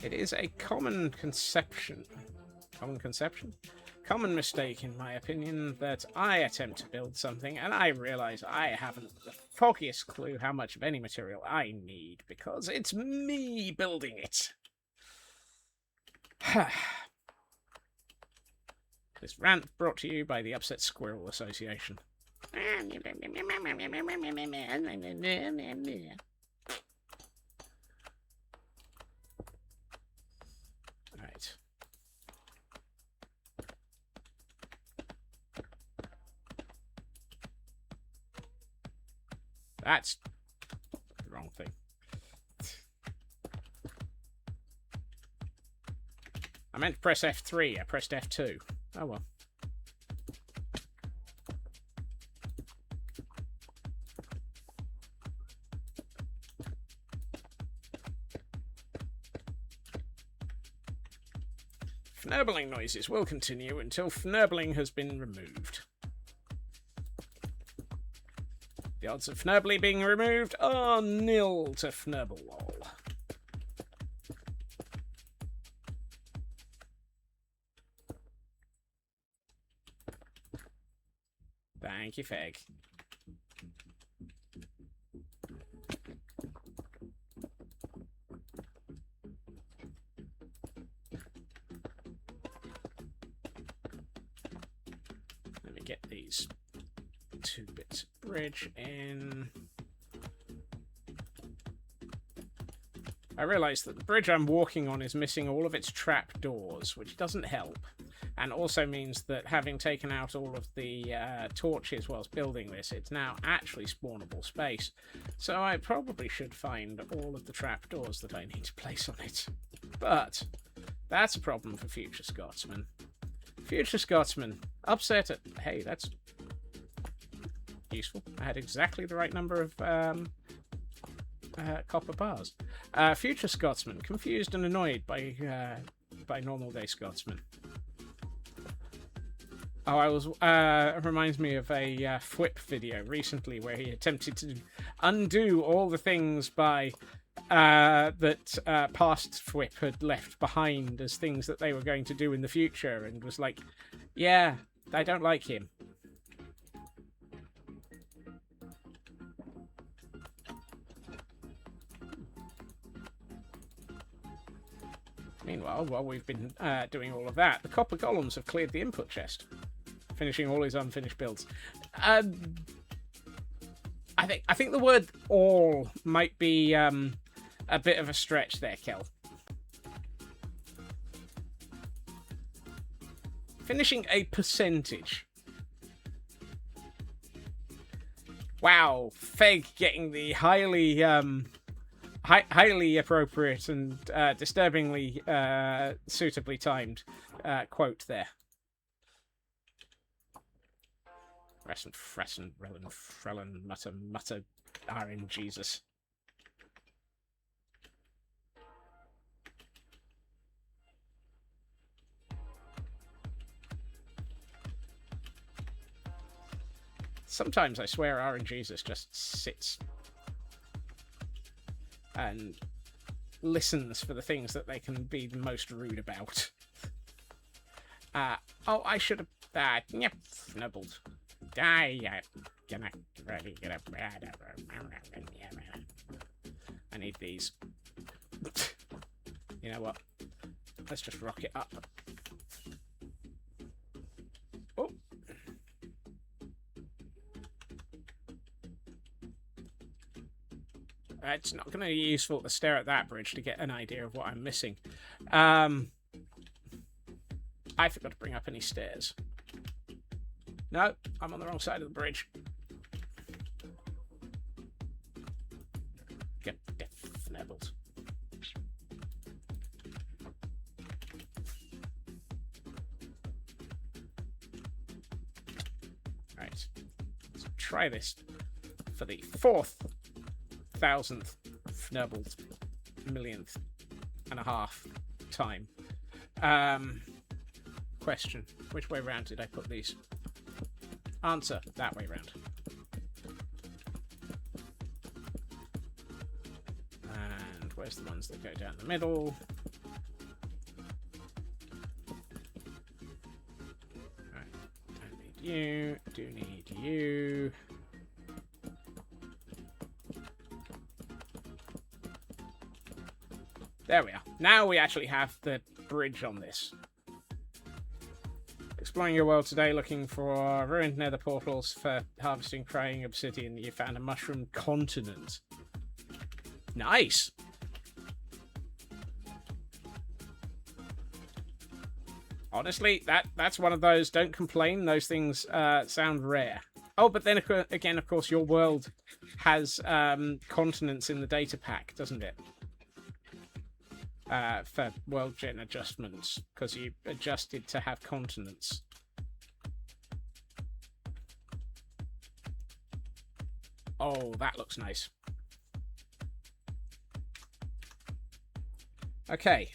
It is a common conception. Common mistake, in my opinion, that I attempt to build something and I realize I haven't the foggiest clue how much of any material I need because it's me building it. This rant brought to you by the Upset Squirrel Association. Right. That's the wrong thing. I meant to press F3, I pressed F2. Oh well. Fnurbling noises will continue until fnurbling has been removed. The odds of Fnurbly being removed are 0 to Fnurblewall. Thank you, Feg. Let me get these 2 bits of bridge in. I realise that the bridge I'm walking on is missing all of its trap doors, which doesn't help. And also means that having taken out all of the torches whilst building this, it's now actually spawnable space. So I probably should find all of the trapdoors that I need to place on it. But that's a problem for Future Scotsman. Future Scotsman, upset at... Hey, that's useful. I had exactly the right number of copper bars. Future Scotsman, confused and annoyed by normal day Scotsman. Oh, it reminds me of a Fwip video recently where he attempted to undo all the things that past Fwip had left behind as things that they were going to do in the future, and was like, yeah, I don't like him. Meanwhile, while we've been doing all of that, the copper golems have cleared the input chest, finishing all his unfinished builds. I think the word "all" might be a bit of a stretch there, Kel. Finishing a percentage. Wow, Feg getting the highly appropriate and disturbingly suitably timed quote there. Fressen, Frellen, mutter, Jesus. Sometimes I swear Jesus just sits and listens for the things that they can be the most rude about. Oh, I should have... yep, nibbled. I need these. You know what? Let's just rock it up. Oh. It's not going to be useful to stare at that bridge to get an idea of what I'm missing. I forgot to bring up any stairs. No, I'm on the wrong side of the bridge. Get nibbled. Right. Let's try this for the 4,000th fnubbled millionth and a half time. Question. Which way round did I put these? Answer. That way round. And where's the ones that go down the middle? Right. Don't need you. Do need you. There we are. Now we actually have the bridge on this. Exploring your world today, looking for ruined nether portals for harvesting crying obsidian. You found a mushroom continent. Nice! Honestly, that's one of those, don't complain, those things sound rare. Oh, but then again, of course, your world has continents in the data pack, doesn't it? For world gen adjustments, because you adjusted to have continents. Oh, that looks nice. Okay.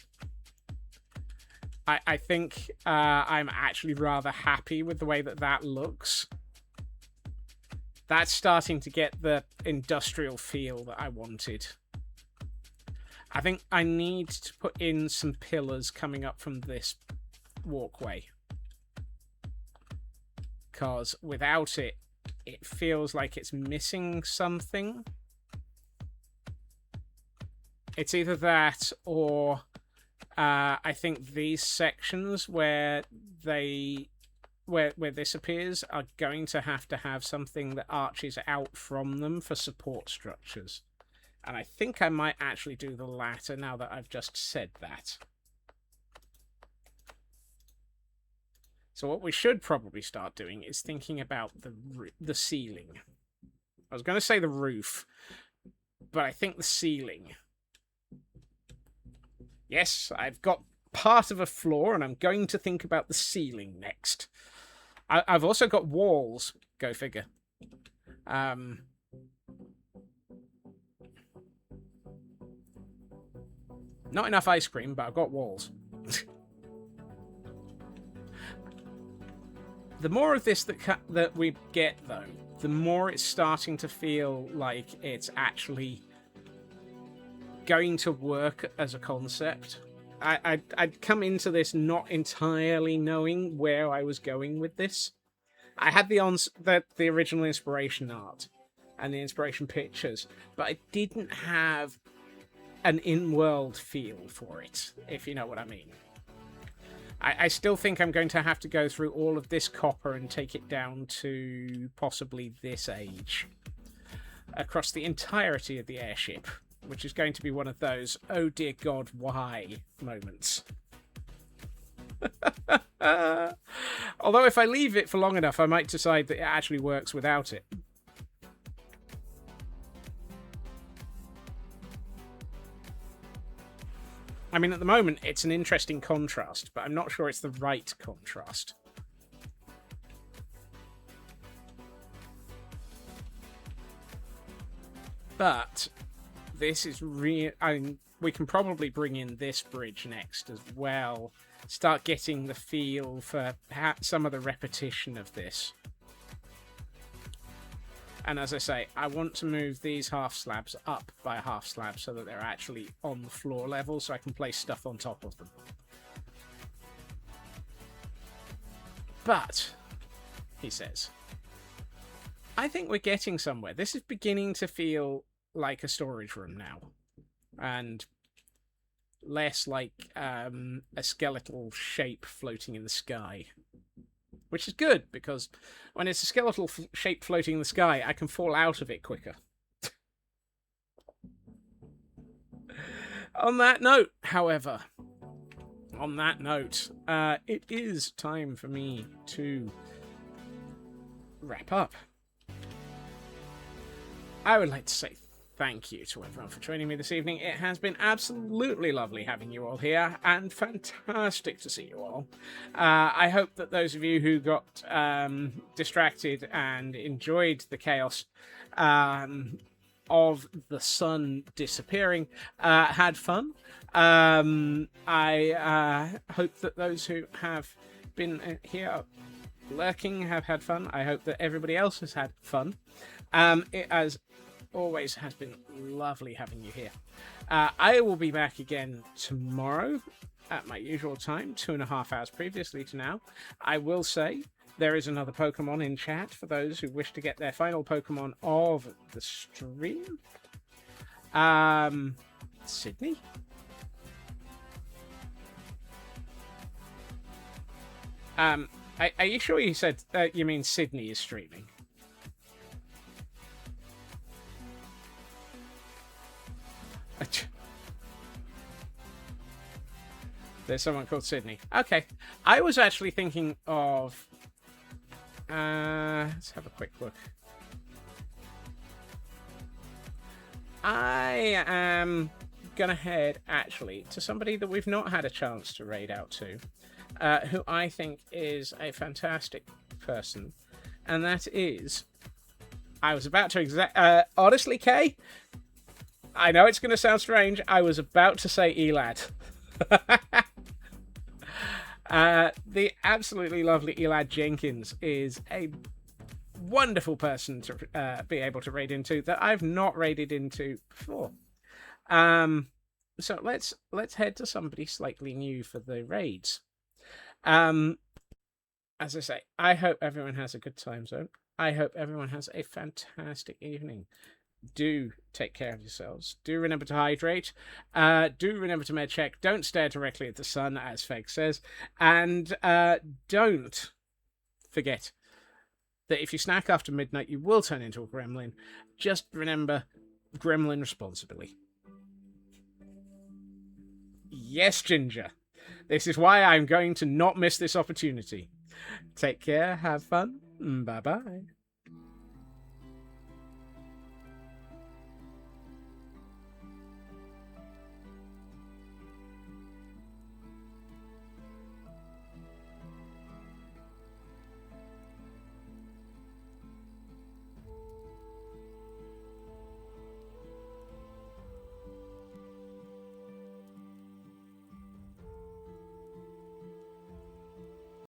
I think I'm actually rather happy with the way that looks. That's starting to get the industrial feel that I wanted. I think I need to put in some pillars coming up from this walkway. Because without it, it feels like it's missing something. It's either that or I think these sections where this appears are going to have something that arches out from them for support structures. And I think I might actually do the latter now that I've just said that. So what we should probably start doing is thinking about the ceiling. I was going to say the roof, but I think the ceiling. Yes, I've got part of a floor, and I'm going to think about the ceiling next. I've also got walls. Go figure. Not enough ice cream, but I've got walls. The more of this that we get, though, the more it's starting to feel like it's actually going to work as a concept. I'd come into this not entirely knowing where I was going with this. I had the original inspiration art and the inspiration pictures, but I didn't have an in-world feel for it, if you know what I mean. I still think I'm going to have to go through all of this copper and take it down to possibly this age. Across the entirety of the airship, which is going to be one of those, oh dear God, why moments. Although if I leave it for long enough, I might decide that it actually works without it. I mean, at the moment, it's an interesting contrast, but I'm not sure it's the right contrast. But this is real. I mean, we can probably bring in this bridge next as well. Start getting the feel for some of the repetition of this. And as I say, I want to move these half slabs up by a half slab so that they're actually on the floor level so I can place stuff on top of them. But, he says, I think we're getting somewhere. This is beginning to feel like a storage room now. And less like a skeletal shape floating in the sky. Which is good, because when it's a skeletal shape floating in the sky, I can fall out of it quicker. On that note, however, it is time for me to wrap up. I would like to say thank you to everyone for joining me this evening. It has been absolutely lovely having you all here, and fantastic to see you all. I hope that those of you who got distracted and enjoyed the chaos of the sun disappearing had fun. I hope that those who have been here lurking have had fun. I hope that everybody else has had fun. It as always has been lovely having you here. I will be back again tomorrow at my usual time, 2.5 hours previously to now. I will say there is another Pokemon in chat for those who wish to get their final Pokemon of the stream. Sydney? Are you sure you said you mean Sydney is streaming? There's someone called Sydney. Okay. I was actually thinking of... let's have a quick look. I am gonna head, actually, to somebody that we've not had a chance to raid out to, who I think is a fantastic person, and that is... I was about to honestly, Kay, I know it's going to sound strange. I was about to say Elad. The absolutely lovely Elad Jenkins is a wonderful person to be able to raid into that I've not raided into before. So let's head to somebody slightly new for the raids. As I say, I hope everyone has a good time zone. I hope everyone has a fantastic evening. Do take care of yourselves. Do remember to hydrate. Do remember to med check. Don't stare directly at the sun, as Feg says. And don't forget that if you snack after midnight, you will turn into a gremlin. Just remember, gremlin responsibly. Yes, Ginger. This is why I'm going to not miss this opportunity. Take care. Have fun. Bye-bye.